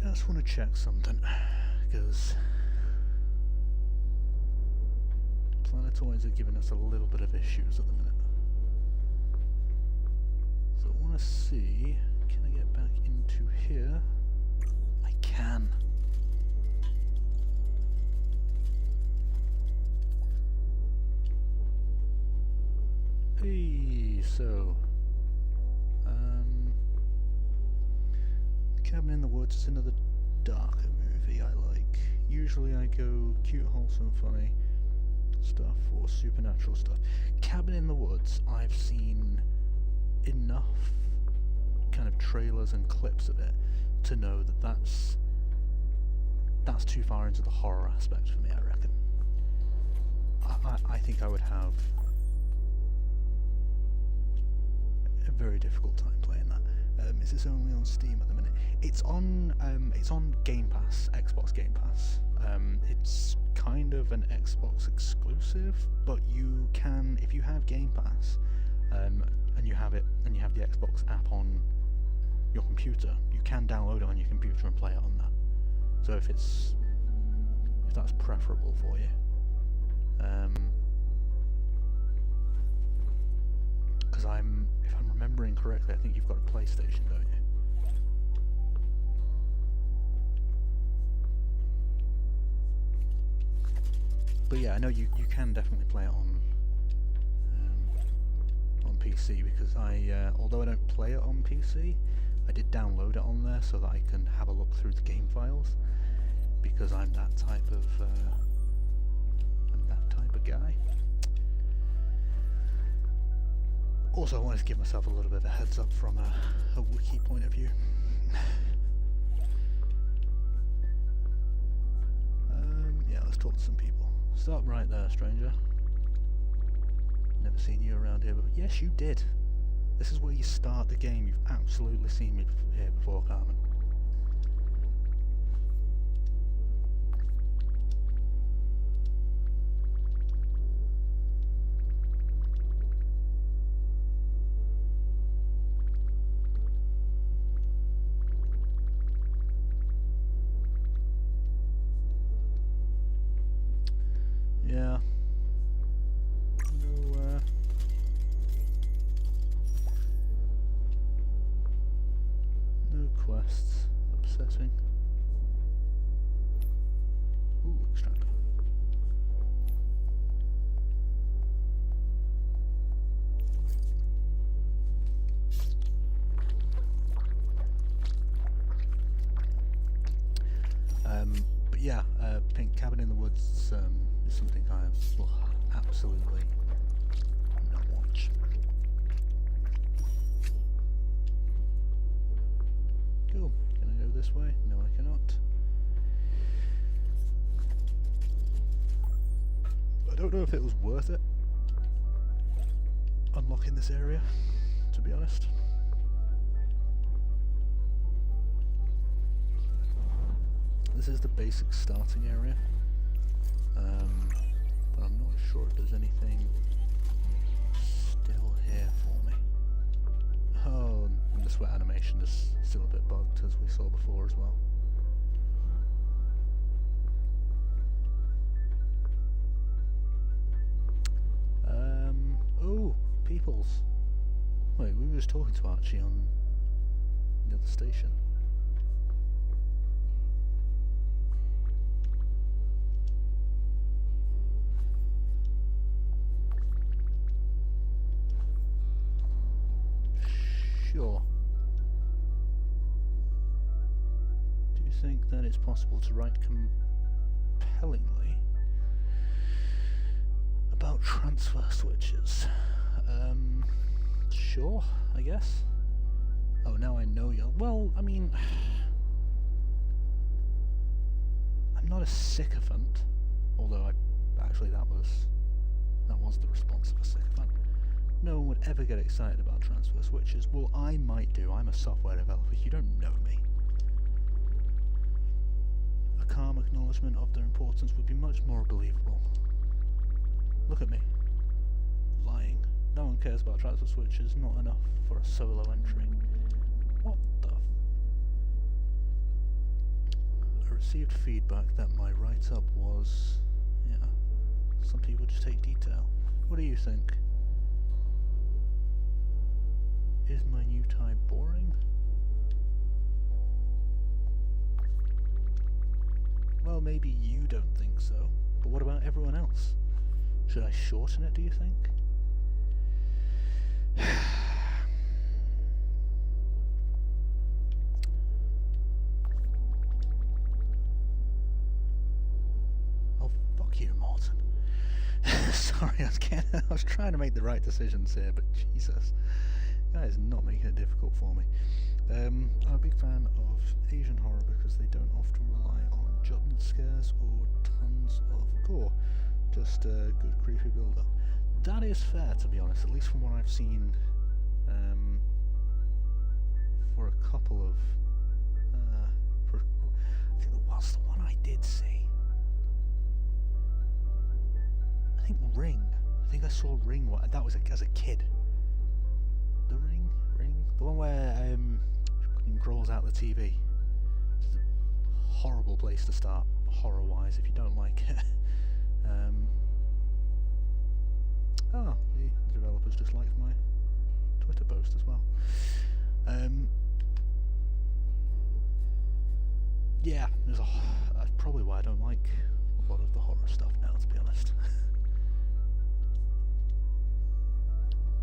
Just want to check something, because planetoids are giving us a little bit of issues at the minute. So I want to see, can I get back into here? I can. Hey, so Cabin in the Woods is another darker movie I like. Usually I go cute, wholesome, funny stuff or supernatural stuff. Cabin in the Woods, I've seen enough kind of trailers and clips of it to know that that's too far into the horror aspect for me, I reckon. I think I would have a very difficult time playing that. Is this only on Steam at the minute? It's on Game Pass, Xbox Game Pass. It's kind of an Xbox exclusive, but you can, if you have Game Pass, and you have the Xbox app on your computer, you can download it on your computer and play it on that. So if that's preferable for you. Because if I'm remembering correctly, I think you've got a PlayStation, don't you? But yeah, I know you can definitely play it on PC, because although I don't play it on PC, I did download it on there so that I can have a look through the game files, because I'm that type of guy. Also, I wanted to give myself a little bit of a heads up from a wiki point of view. Yeah, let's talk to some people. Stop right there, stranger. Never seen you around here before. Yes, you did. This is where you start the game. You've absolutely seen me here before, Carmen. Yeah. No quests. Upsetting. Ooh, extractor. But yeah, Pink Cabin in the Woods is something I will absolutely not watch. Cool. Can I go this way? No, I cannot. I don't know if it was worth it unlocking this area, to be honest. This is the basic starting area, but I'm not sure if there's anything still here for me. Oh, and the sweat animation is still a bit bugged, as we saw before as well. Oh, peoples. Wait, we were just talking to Archie on the other station. Sure. Do you think that it's possible to write compellingly about transfer switches? Sure, I guess. Oh, now I know you're... Well, I mean... I'm not a sycophant, although actually that was the response of a sycophant. No one would ever get excited about transfer switches. Well, I might do. I'm a software developer. You don't know me. A calm acknowledgement of their importance would be much more believable. Look at me. Lying. No one cares about transfer switches. Not enough for a solo entry. What the... I received feedback that my write-up was... yeah. Some people just take detail. What do you think? Is my new tie boring? Well, maybe you don't think so, but what about everyone else? Should I shorten it, do you think? Oh, fuck you, Morton. Sorry, I was trying to make the right decisions here, but Jesus. That is not making it difficult for me. I'm a big fan of Asian horror because they don't often rely on jump scares or tons of gore. Just a good creepy build-up. That is fair, to be honest, at least from what I've seen for a couple of... I think what's the one I did see? I think Ring. I think I saw Ring. That was as a kid. The Ring? The one where fucking crawls out the TV. It's a horrible place to start, horror-wise, if you don't like it. Oh, the developers just liked my Twitter post as well. Yeah, that's probably why I don't like lot of the horror stuff now, to be honest.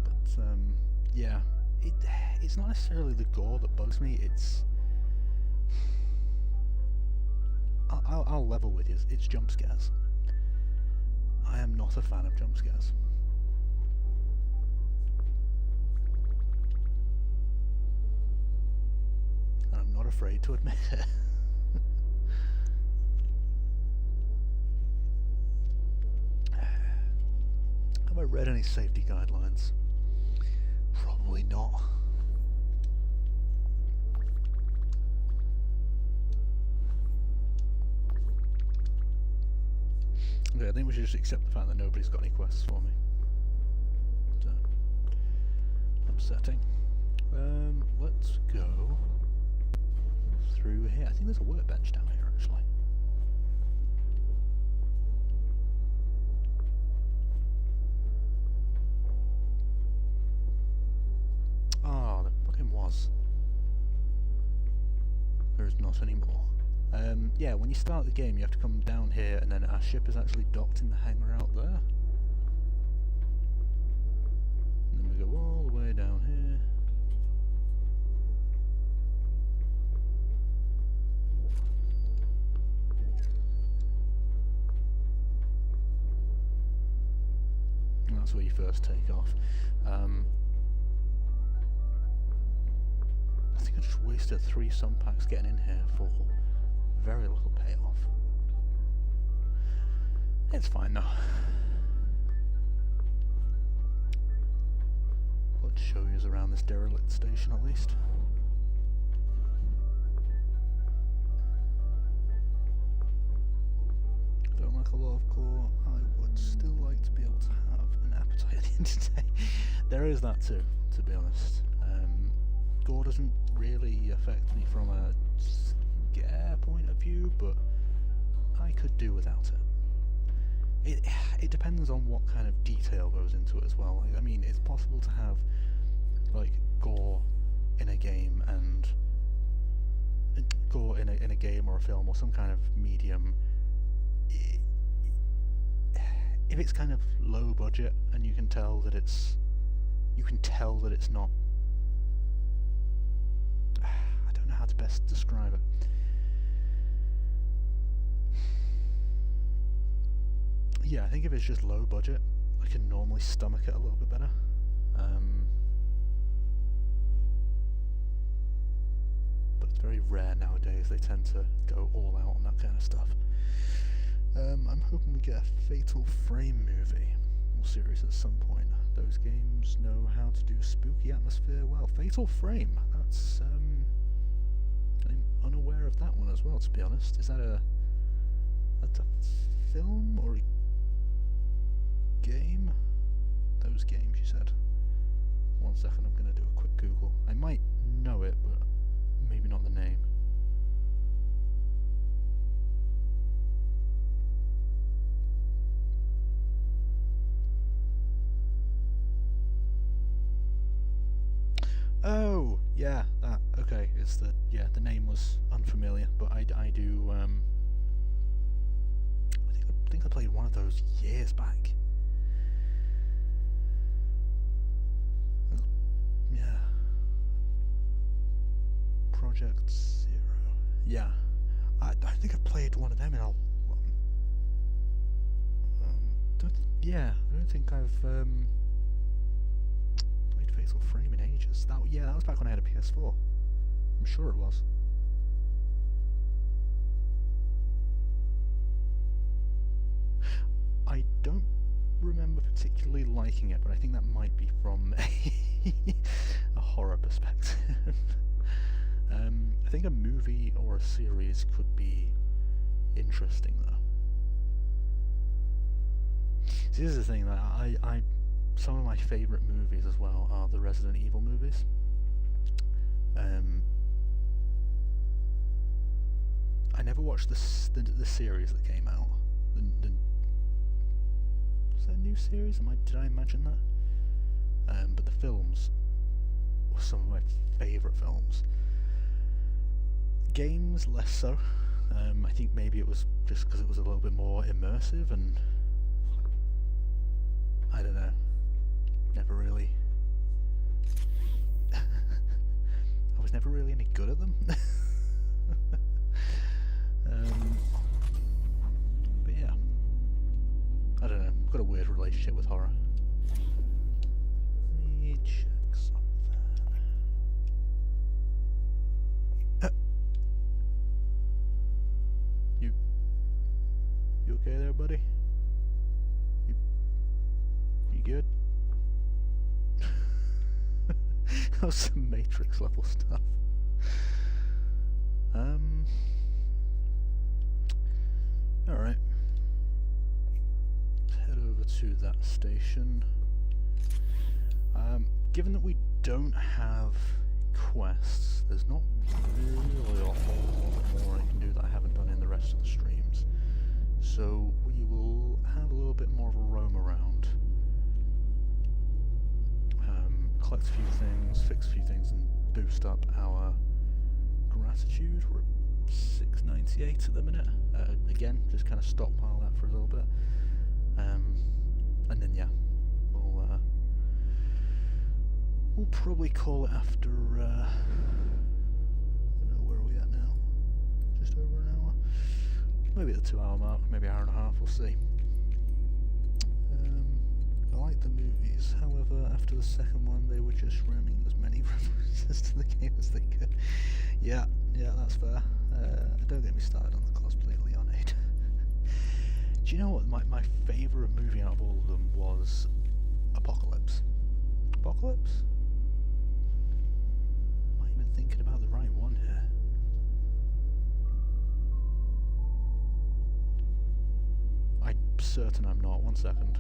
But yeah, it's not necessarily the gore that bugs me. It's I'll level with you. It's jump scares. I am not a fan of jump scares. And I'm not afraid to admit it. Have I read any safety guidelines? Probably not. Okay, I think we should just accept the fact that nobody's got any quests for me. So, upsetting. Let's go through here. I think there's a workbench down here, actually. Oh, there fucking was. There is not anymore. Yeah, when you start the game you have to come down here, and then our ship is actually docked in the hangar out there. And then we go all the way down here. And that's where you first take off. I think I just wasted 3 sun packs getting in here for very little payoff. It's fine though. Let's show you around this derelict station at least. Don't like a lot of gore. I would still like to be able to have an appetite at the end of the day. There is that too, to be honest. Gore doesn't really affect me from a scare point of view, but I could do without it. It depends on what kind of detail goes into it as well. Like, I mean, it's possible to have like gore in a game and gore in a game or a film or some kind of medium. If it's kind of low budget and you can tell that it's not. I don't know how to best describe it. Yeah, I think if it's just low budget, I can normally stomach it a little bit better. But it's very rare nowadays. They tend to go all out on that kind of stuff. I'm hoping we get a Fatal Frame movie or series at some point. Those games know how to do spooky atmosphere well. Fatal Frame, that's I'm unaware of that one as well, to be honest. Is that that's a film or a game? Those games, you said. 1 second, I'm going to do a quick Google. I might know it, but maybe not the name. Oh, yeah, that, okay, the name was unfamiliar, but I do, I think I played one of those years back. Yeah. Project Zero. Yeah. I think I played one of them in a... I don't think I've, played Fatal Frame in ages. That was back when I had a PS4. I'm sure it was. I don't remember particularly liking it, but I think that might be from a horror perspective. I think a movie or a series could be interesting though. See, this is the thing, that I some of my favourite movies as well are the Resident Evil movies. I never watched the series that came out. Was that a new series? Did I imagine that? But the films were some of my favourite films. Games, less so. I think maybe it was just because it was a little bit more immersive, and I don't know, never really I was never really any good at them. But yeah, I don't know, I've got a weird relationship with horror. Let me check something. You okay there, buddy? You good? That was some Matrix level stuff. Alright. Let's head over to that station. Given that we don't have quests, there's not really a whole lot more I can do that I haven't done in the rest of the streams. So we will have a little bit more of a roam around. Collect a few things, fix a few things, and boost up our gratitude. We're at 698 at the minute. Again, just kind of stockpile that for a little bit. And then yeah, we'll probably call it after, I don't know, where are we at now? Just over an hour? Maybe at the 2 hour mark, maybe hour and a half, we'll see. I like the movies, however, after the second one they were just ramming as many references to the game as they could. Yeah, that's fair. Don't get me started on the cosplay of Leonade. Do you know what? My favourite movie out of all of them was Apocalypse. Apocalypse? Am I even thinking about the right one here? I'm certain I'm not. 1 second.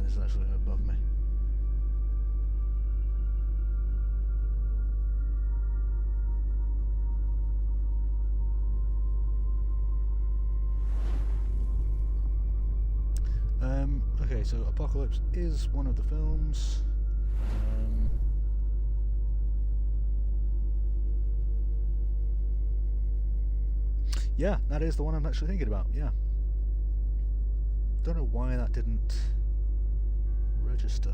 This is actually going to bug me. Okay, so Apocalypse is one of the films. Yeah, that is the one I'm actually thinking about, yeah. Don't know why that didn't register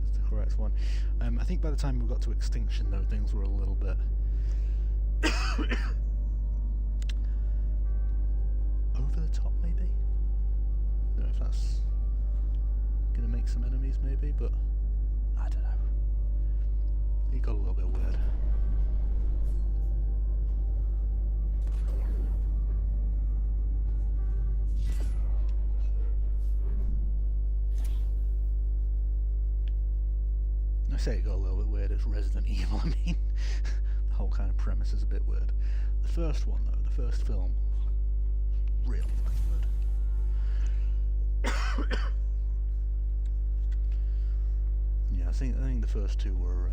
as the correct one. I think by the time we got to Extinction though, things were a little bit over the top maybe? I don't know if that's gonna make some enemies maybe, but I don't know. It got a little bit weird. I say it got a little bit weird, it's Resident Evil, I mean, the whole kind of premise is a bit weird. The first one though, the first film, really fucking good. Yeah, I think the first two were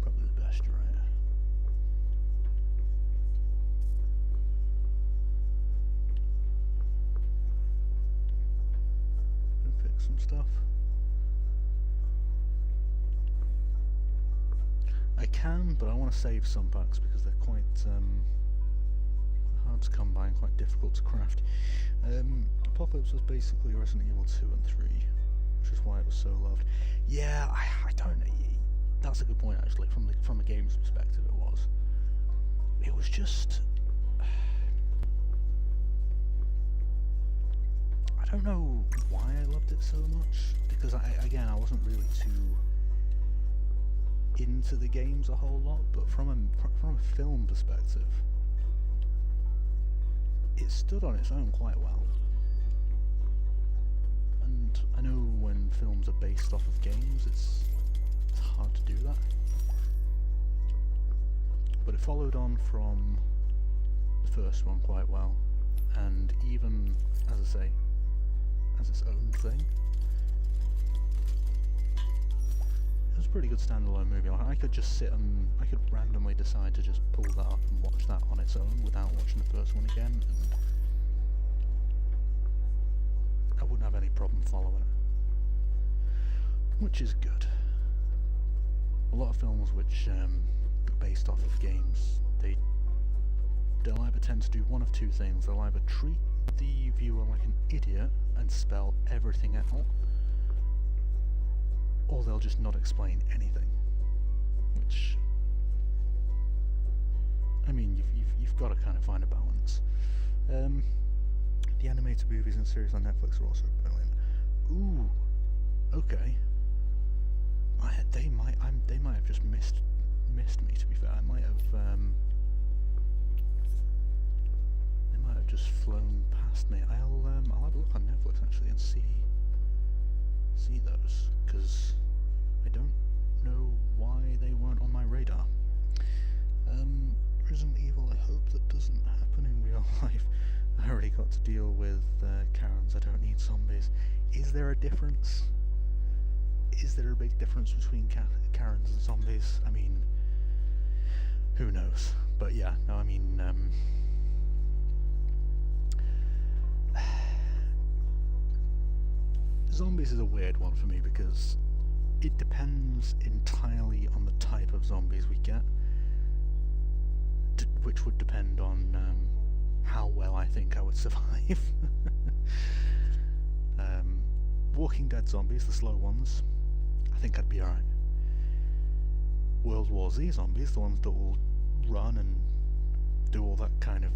probably the best, you're right. Gonna fix some stuff. I can, but I want to save some packs because they're quite hard to come by and quite difficult to craft. Apocalypse was basically Resident Evil 2 and 3, which is why it was so loved. Yeah, I don't know. That's a good point actually. From the game's perspective, it was just. I don't know why I loved it so much because I wasn't really too into the games a whole lot, but from a film perspective, it stood on its own quite well. And I know when films are based off of games, it's hard to do that. But it followed on from the first one quite well, and even, as I say, as its own thing. It was a pretty good standalone movie. Like, I could just sit and I could randomly decide to just pull that up and watch that on its own without watching the first one again, and wouldn't have any problem following it, which is good. A lot of films which are based off of games, they'll either tend to do one of two things. They'll either treat the viewer like an idiot and spell everything out, or they'll just not explain anything. Which, I mean, you've got to kind of find a balance. The animated movies and series on Netflix are also brilliant. Ooh, okay. They might have just missed me. To be fair, they might have just flown past me. I'll have a look on Netflix actually and see those, because I don't know why they weren't on my radar. Resident Evil, I hope that doesn't happen in real life. I already got to deal with Karens. I don't need zombies. Is there a difference? Is there a big difference between Karens and zombies? I mean, who knows? But yeah, no, I mean, zombies is a weird one for me because it depends entirely on the type of zombies we get, which would depend on how well I think I would survive. Walking Dead zombies, the slow ones, I think I'd be alright. World War Z zombies, the ones that will run and do all that kind of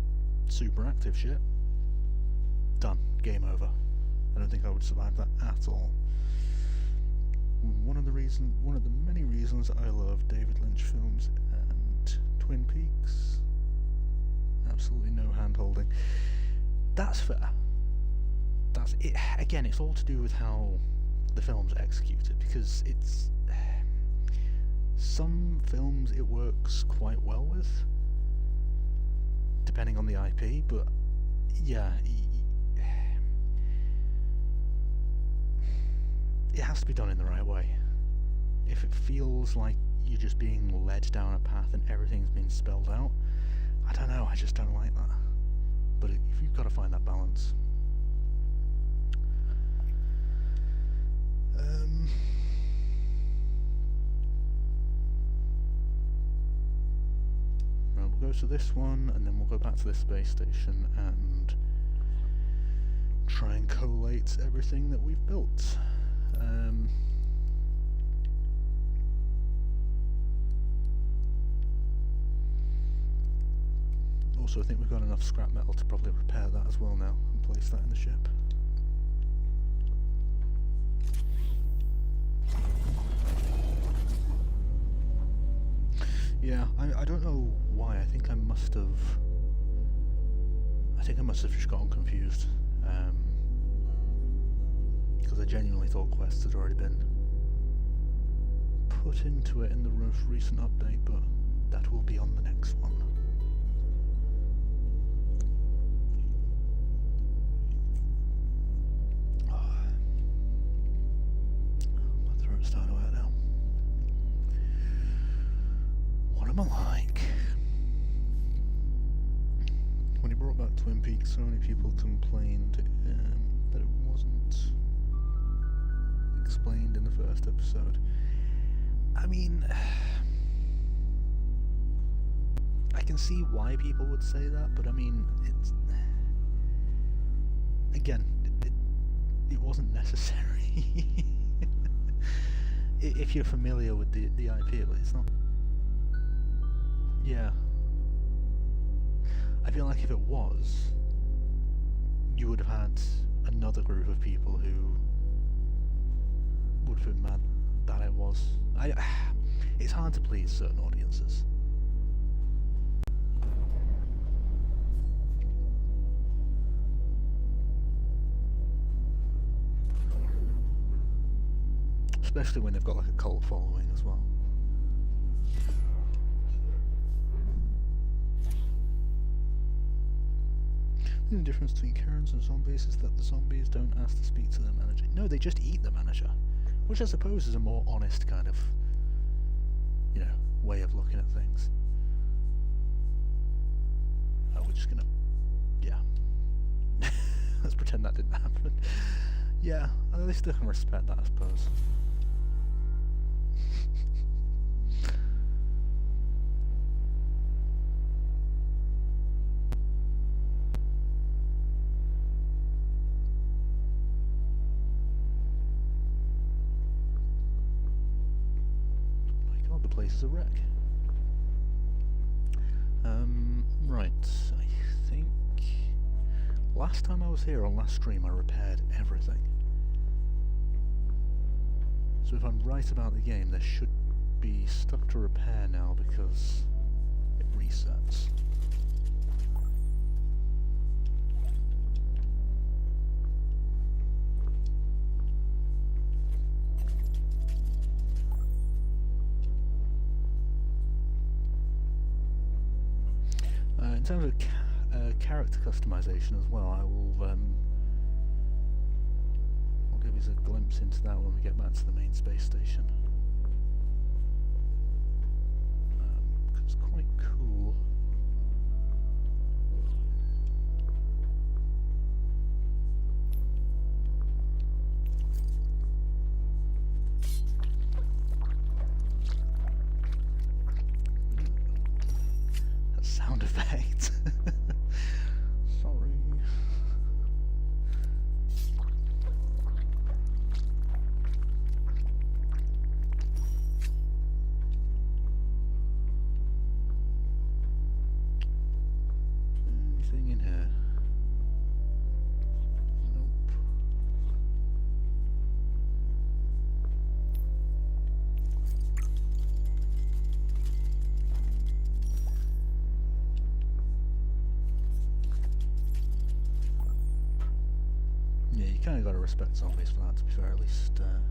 super active shit, done, game over. I don't think I would survive that at all. One of the many reasons I love David Lynch films and Twin Peaks. Absolutely no hand-holding. That's fair. That's it. Again, it's all to do with how the film's executed, because it's some films it works quite well with, depending on the IP, but yeah, it has to be done in the right way. If it feels like you're just being led down a path and everything's being spelled out, I don't know, I just don't like that. But if you've got to find that balance. Well, we'll go to this one, and then we'll go back to this space station and try and collate everything that we've built. Also, I think we've got enough scrap metal to probably repair that as well now and place that in the ship. Yeah, I don't know why. I think I must have just gotten confused. Because I genuinely thought quests had already been put into it in the most recent update, but that will be on the next one. My throat's starting to hurt now. What am I like? When he brought back Twin Peaks, so many people complained that it wasn't explained in the first episode. I mean, I can see why people would say that, but I mean, it's again, it wasn't necessary. If you're familiar with the IP, but it's not. Yeah, I feel like if it was, you would have had another group of people who would have been mad that it was. It's hard to please certain audiences. Especially when they've got like a cult following as well. The only difference between Karens and zombies is that the zombies don't ask to speak to their manager. No, they just eat the manager. Which I suppose is a more honest kind of, you know, way of looking at things. Oh, we're just gonna... yeah. Let's pretend that didn't happen. Yeah, at least I can respect that, I suppose. My god, the place is a wreck. Right, I think last time I was here on last stream I repaired everything. So if I'm right about the game, there should be stuff to repair now because it resets. In terms of character customization as well, I'll give you a glimpse into that when we get back to the main space station. 'Cause it's quite cool. That sound effect. Sorry. Anything in here? Nope. Yeah, you kind of got to respect zombies for that, to be fair, at least. At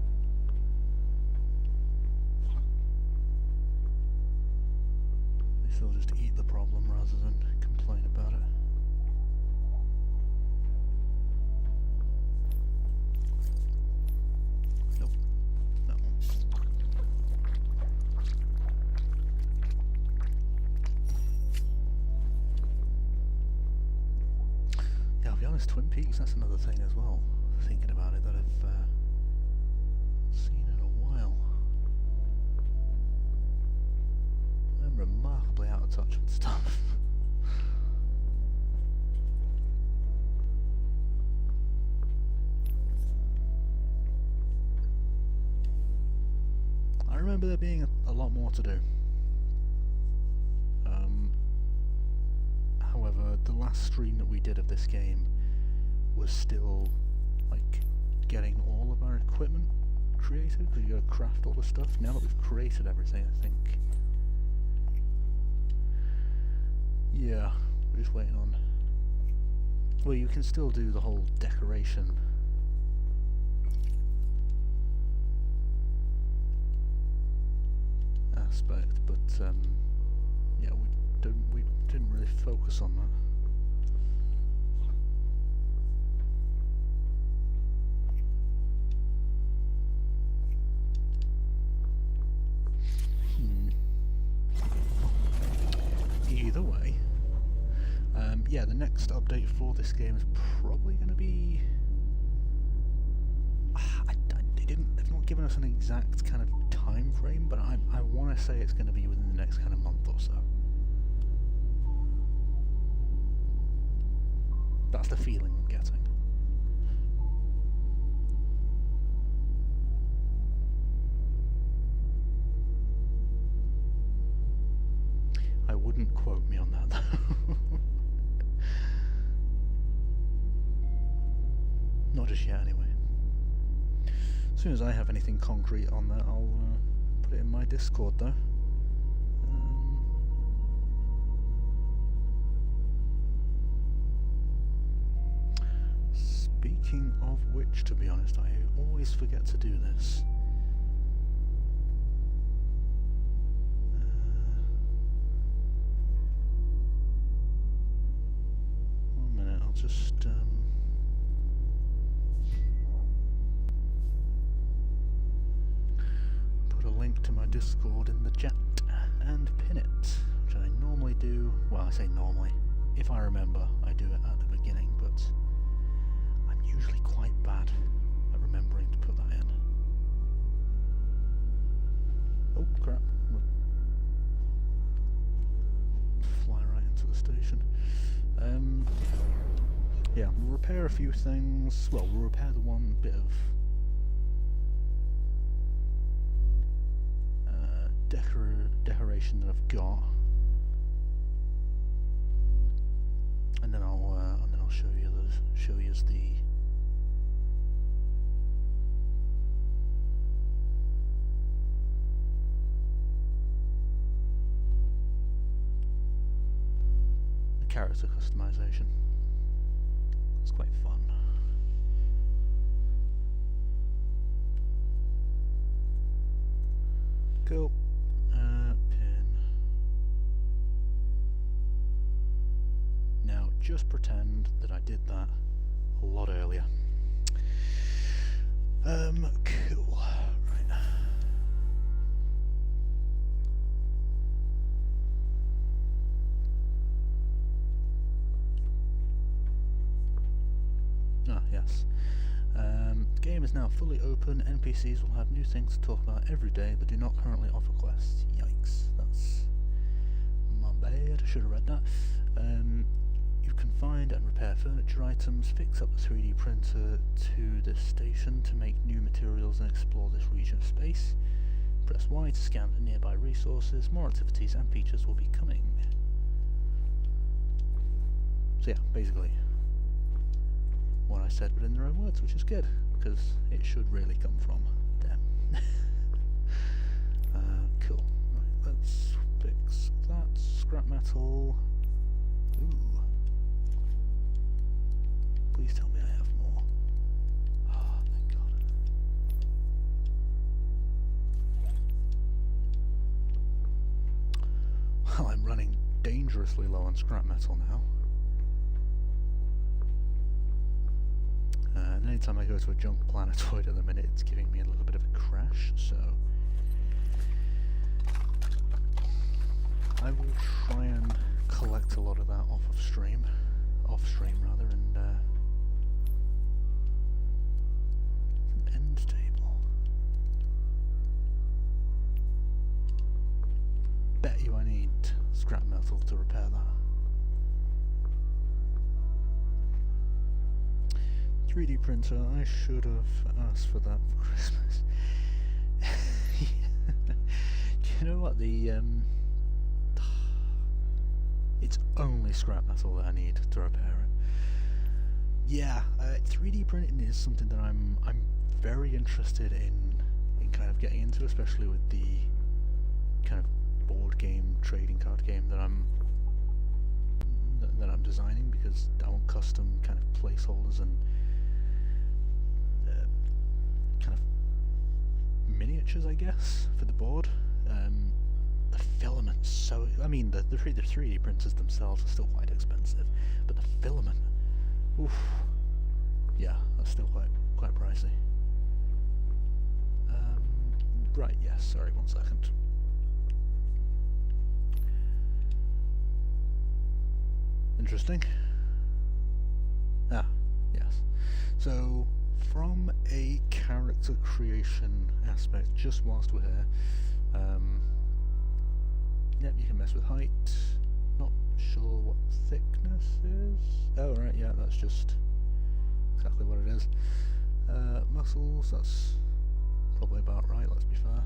least they'll just eat the problem rather than complain about it. Nope. That one. Yeah, I'll be honest, Twin Peaks, that's another thing as well, thinking about it, that I've seen in a while. I'm remarkably out of touch with stuff. I remember there being a lot more to do. However, the last stream that we did of this game was still like getting all of our equipment created, because you gotta craft all the stuff. Now that we've created everything, I think, yeah, we're just waiting on. Well, you can still do the whole decoration aspect, but yeah, we didn't really focus on that. Either way, yeah, the next update for this game is probably going to be. They've not given us an exact kind of time frame, but I want to say it's going to be within the next kind of month or so. That's the feeling I'm getting. I wouldn't quote me on that though. Not just yet anyway. As soon as I have anything concrete on that, I'll put it in my Discord though. Speaking of which, to be honest, I always forget to do this. One minute, I'll just put a link to my Discord in the chat and pin it, which I normally do. Well, I say normally. If I remember, I do it at the beginning, but I'm usually quite bad remembering to put that in. Oh crap. Fly right into the station. Yeah, we'll repair a few things. Well, we'll repair the one bit of decoration that I've got, and then I'll show you the character customization. It's quite fun. Cool. Pin. Now, just pretend that I did that a lot earlier. Cool. Right. Ah, yes. The game is now fully open. NPCs will have new things to talk about every day, but do not currently offer quests. Yikes, that's my bad. I should have read that. You can find and repair furniture items, fix up the 3D printer to this station to make new materials and explore this region of space. Press Y to scan for nearby resources. More activities and features will be coming. So yeah, basically what I said, but in their own words, which is good, because it should really come from them. Cool. Right, let's fix that. Scrap metal. Ooh. Please tell me I have more. Oh, thank God. Well, I'm running dangerously low on scrap metal now. And anytime I go to a junk planetoid at the minute, it's giving me a little bit of a crash, so I will try and collect a lot of that off stream rather, and an end table. Bet you I need scrap metal to repair that. 3D printer, I should have asked for that for Christmas. Do you know what, it's only scrap metal that I need to repair it. Yeah, 3D printing is something that I'm very interested in kind of getting into, especially with the kind of board game, trading card game that I'm designing, because I want custom kind of placeholders and kind of miniatures, I guess, for the board. The filament's so... I mean, the 3D printers themselves are still quite expensive, but the filament... Oof. Yeah, that's still quite pricey. Right, yes, sorry, 1 second. Interesting. Ah, yes. So, from a character creation aspect, just whilst we're here, yep, you can mess with height. Not sure what thickness is. Oh, right, yeah, that's just exactly what it is. Muscles, that's probably about right, let's be fair.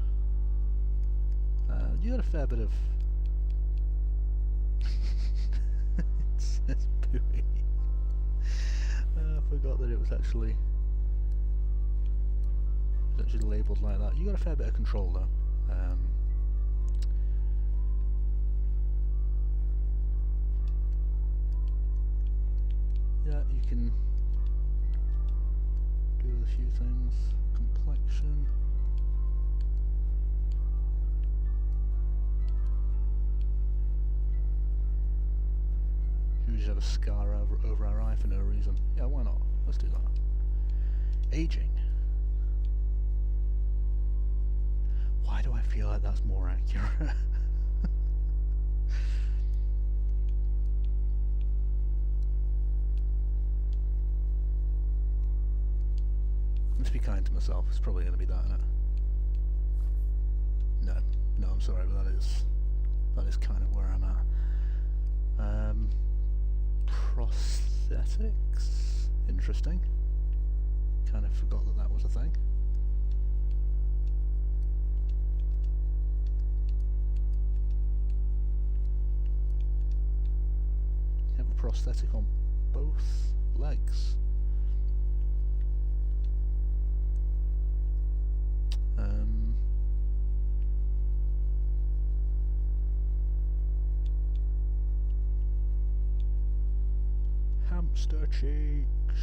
You got a fair bit of... It says buoy. I forgot that it was actually labelled like that. You got a fair bit of control though. Yeah, you can do a few things. Complexion. We just have a scar over our eye for no reason. Yeah, why not? Let's do that. Aging. Why do I feel like that's more accurate? Let's be kind to myself. It's probably going to be that, isn't it? No, I'm sorry, but that is kind of where I'm at. Prosthetics? Interesting. Kind of forgot that was a thing. You have a prosthetic on both legs. Hamster cheeks.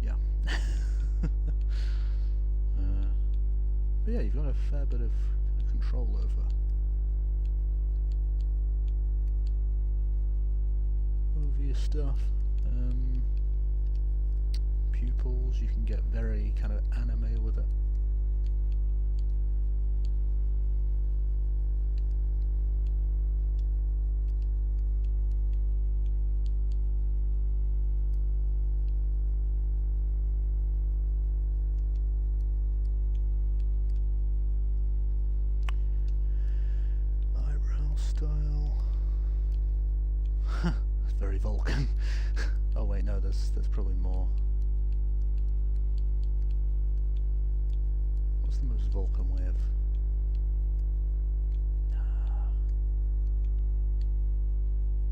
Yeah. But yeah, you've got a fair bit of control over your stuff. Pupils, you can get very kind of anime with it. Style. It's very Vulcan. Oh wait, no, there's probably more. What's the most Vulcan way of?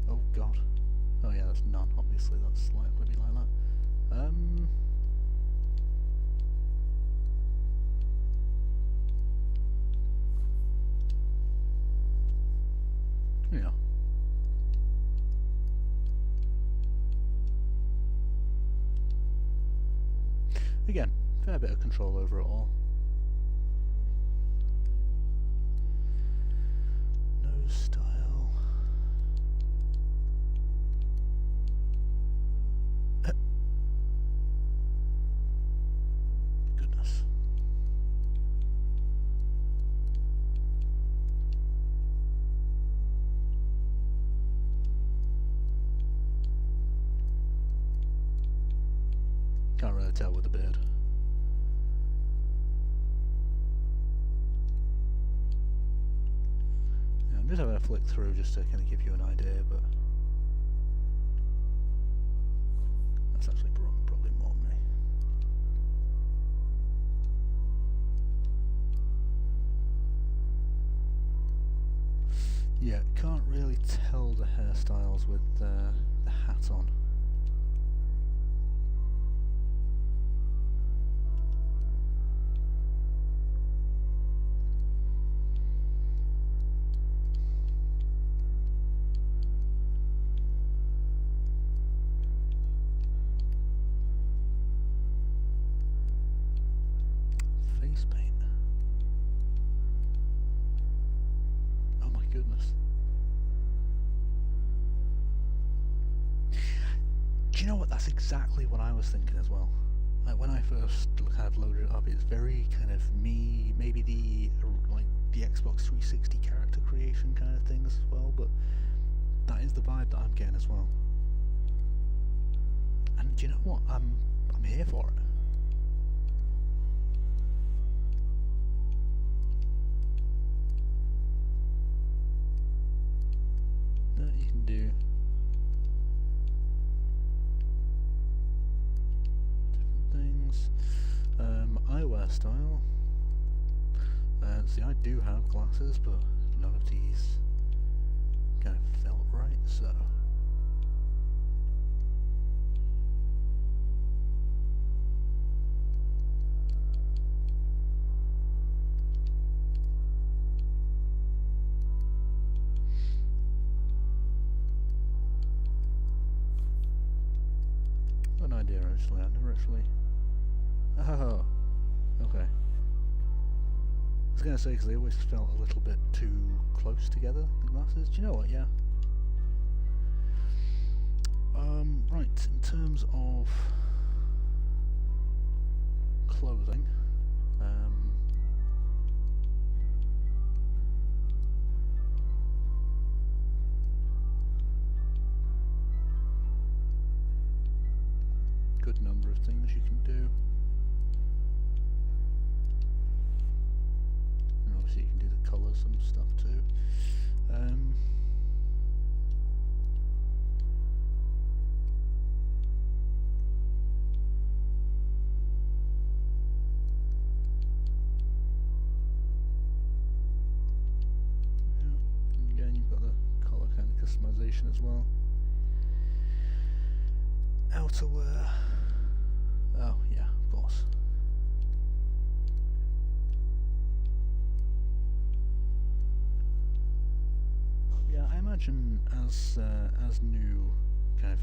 Oh god. Oh yeah, that's none. Obviously, that's likely to be like that. Yeah. Again, fair bit of control over it all. Nose style. Goodness. Can't really tell with the beard. Yeah, I'm just having a flick through just to kind of give you an idea, but that's actually probably more than me. Yeah, can't really tell the hairstyles with the hat on. Face paint. Oh my goodness. Do you know what? That's exactly what I was thinking as well. Like when I first kind of loaded it up, it's very kind of me, maybe the Xbox 360 character creation kind of thing as well, but that is the vibe that I'm getting as well. And do you know what? I'm here for it. That you can do different things. Eyewear style. See, I do have glasses, but none of these kind of felt right, so an idea actually. I've never actually. Oh, okay. I was going to say, because they always felt a little bit too close together, the glasses. Do you know what? Yeah. Right, in terms of clothing, good number of things you can do. And obviously you can do the colours and stuff too. Again, you've got the colour kind of customization as well. Outerwear. Oh yeah, of course. Yeah, I imagine as new kind of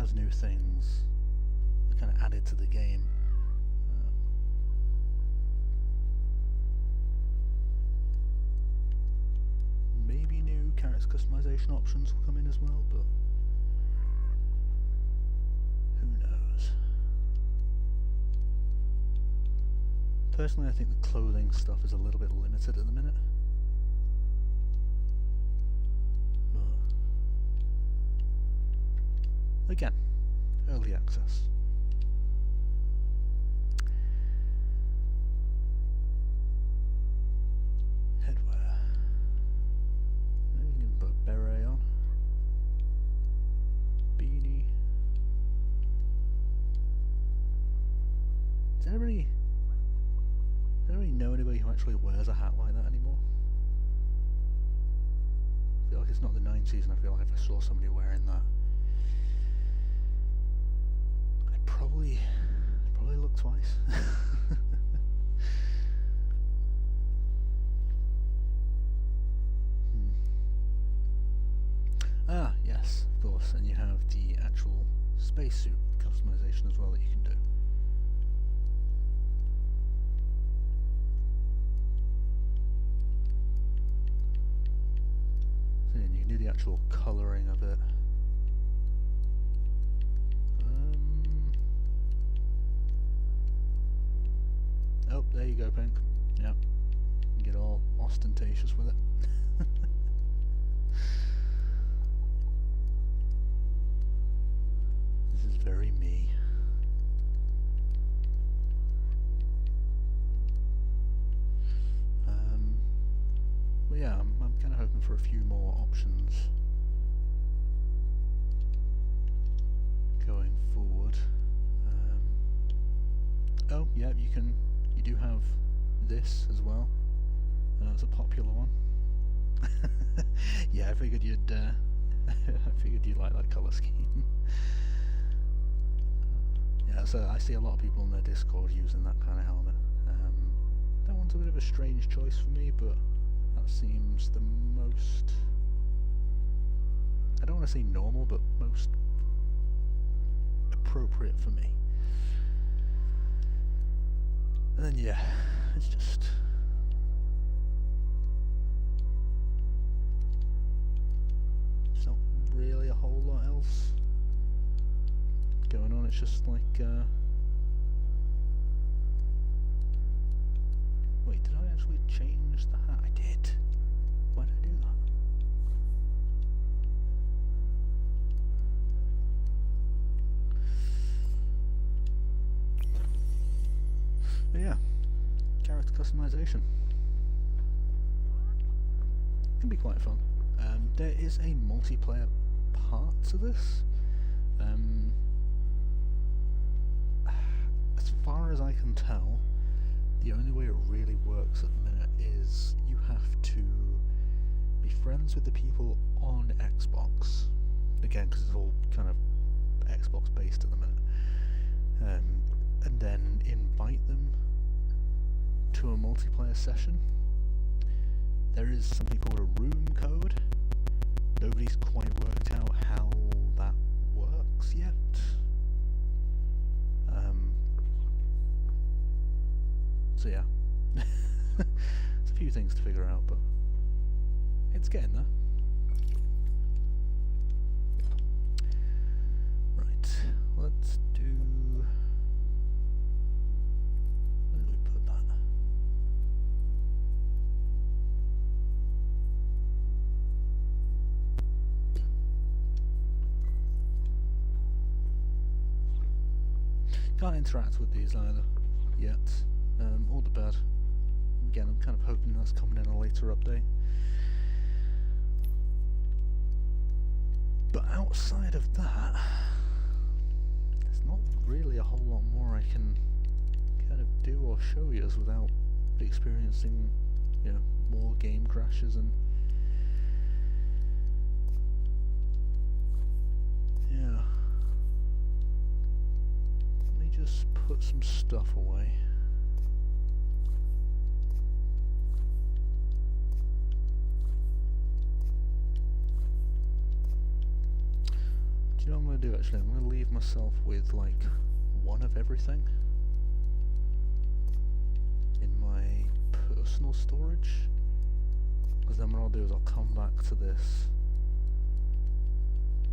as new things are kind of added to the game. Maybe new character customization options will come in as well, but who knows? Personally, I think the clothing stuff is a little bit limited at the minute. But again, early access. Headwear. You can even put a beret on. Beanie. Does anybody know anybody who actually wears a hat like that anymore? I feel like it's not the 90s, and I feel like if I saw somebody wearing that, I'd probably look twice. Ah, yes, of course, and you have the actual spacesuit customization as well that you can do. So you can do the actual colouring of it. Oh, there you go, Pink. Yeah, you can get all ostentatious with it. This is very me. But yeah, I'm kind of hoping for a few more options going forward. Oh, yeah, you do have this as well. I know it's a popular one. Yeah, I figured you'd like that colour scheme. Yeah, so I see a lot of people in their Discord using that kind of helmet. That one's a bit of a strange choice for me, but that seems the most, I don't want to say normal, but most appropriate for me. And then yeah, it's just there's not really a whole lot else going on. It's just like wait, did I actually change the hat? I did. Why did I do that? But yeah, character customization can be quite fun. There is a multiplayer part to this. As far as I can tell, the only way it really works at the minute is you have to be friends with the people on Xbox, again because it's all kind of Xbox based at the minute, and then invite them to a multiplayer session. There is something called a room code. Nobody's quite worked out how that works yet. So yeah, it's a few things to figure out, but it's getting there. Right, let's do... where did we put that? Can't interact with these either yet. All the bad. Again, I'm kind of hoping that's coming in a later update. But outside of that, there's not really a whole lot more I can kind of do or show you without experiencing, you know, more game crashes and yeah. Let me just put some stuff away. Do you know what I'm going to do actually? I'm going to leave myself with like one of everything in my personal storage, because then what I'll do is I'll come back to this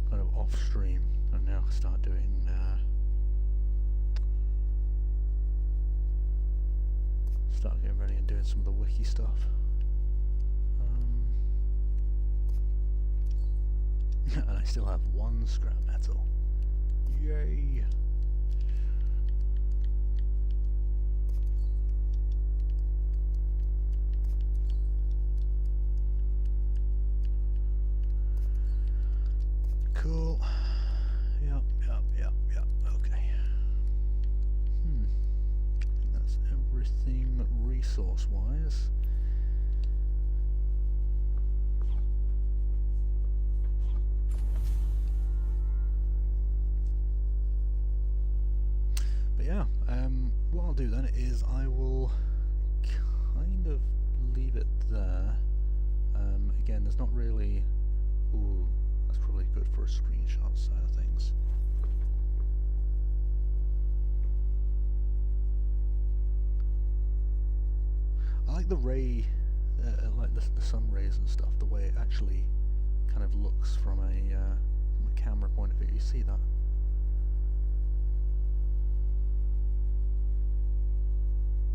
kind of off stream and now start doing start getting ready and doing some of the wiki stuff. And I still have one scrap metal. Yay! Cool. Yep. Okay. I think that's everything resource-wise. But yeah, what I'll do then is I will kind of leave it there. Again, there's not really... Ooh, that's probably good for a screenshot side of things. I like the ray, like the sun rays and stuff, the way it actually kind of looks from a camera point of view. You see that?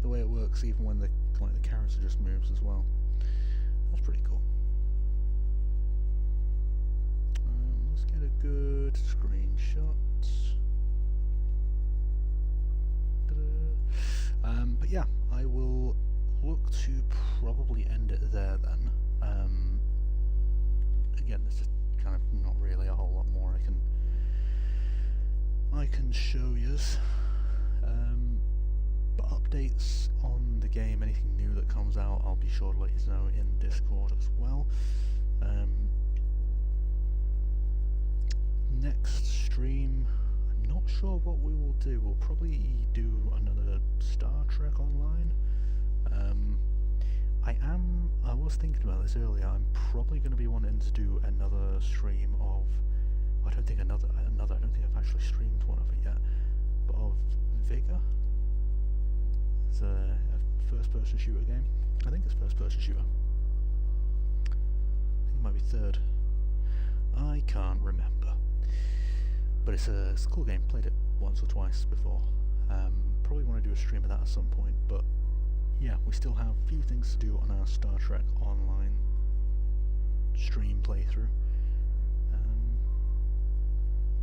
The way it works even when the character just moves as well. That's pretty cool. Let's get a good screenshot. But yeah, I will look to probably end it there then. Again, there's just kind of not really a whole lot more I can show yous. But updates on the game, anything new that comes out, I'll be sure to let you know in Discord as well. Next stream, I'm not sure what we will do. We'll probably do another Star Trek Online. I was thinking about this earlier. I'm probably going to be wanting to do another stream of. I don't think another. I don't think I've actually streamed one of it yet. But of Vigor. It's a first-person shooter game. I think it's first-person shooter. I think it might be third. I can't remember. But it's a cool game. Played it once or twice before. Probably want to do a stream of that at some point. But yeah, we still have a few things to do on our Star Trek Online stream playthrough.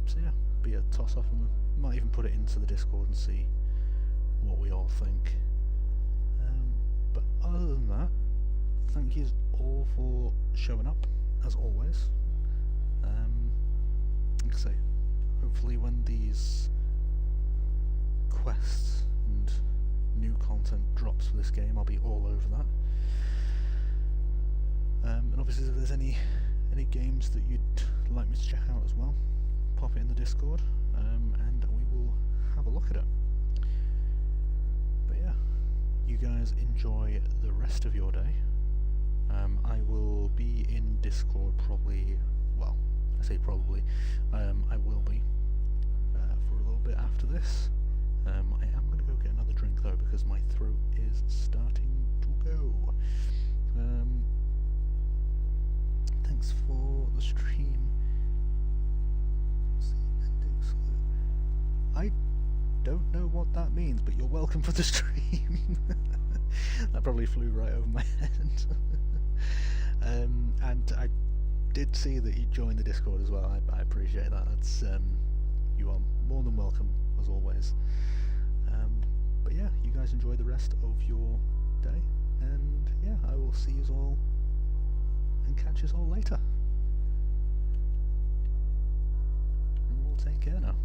So yeah, be a toss-off, and we might even put it into the Discord and see what we all think. But other than that, thank you all for showing up, as always. Like I say, hopefully when these quests and new content drops for this game, I'll be all over that. And obviously if there's any games that you'd like me to check out as well, pop it in the Discord, and we will have a look at it. But yeah, you guys enjoy the rest of your day. I will be in Discord probably, well, I say probably, I will be for a little bit after this. I am going to go get another drink though, because my throat is starting to go. Thanks for the stream. I don't know what that means, but you're welcome for the stream. That probably flew right over my head. And I did see that you joined the Discord as well. I appreciate that. That's you are more than welcome as always. yeah, you guys enjoy the rest of your day, and yeah, I will see you all and catch us all later. And we'll take care now.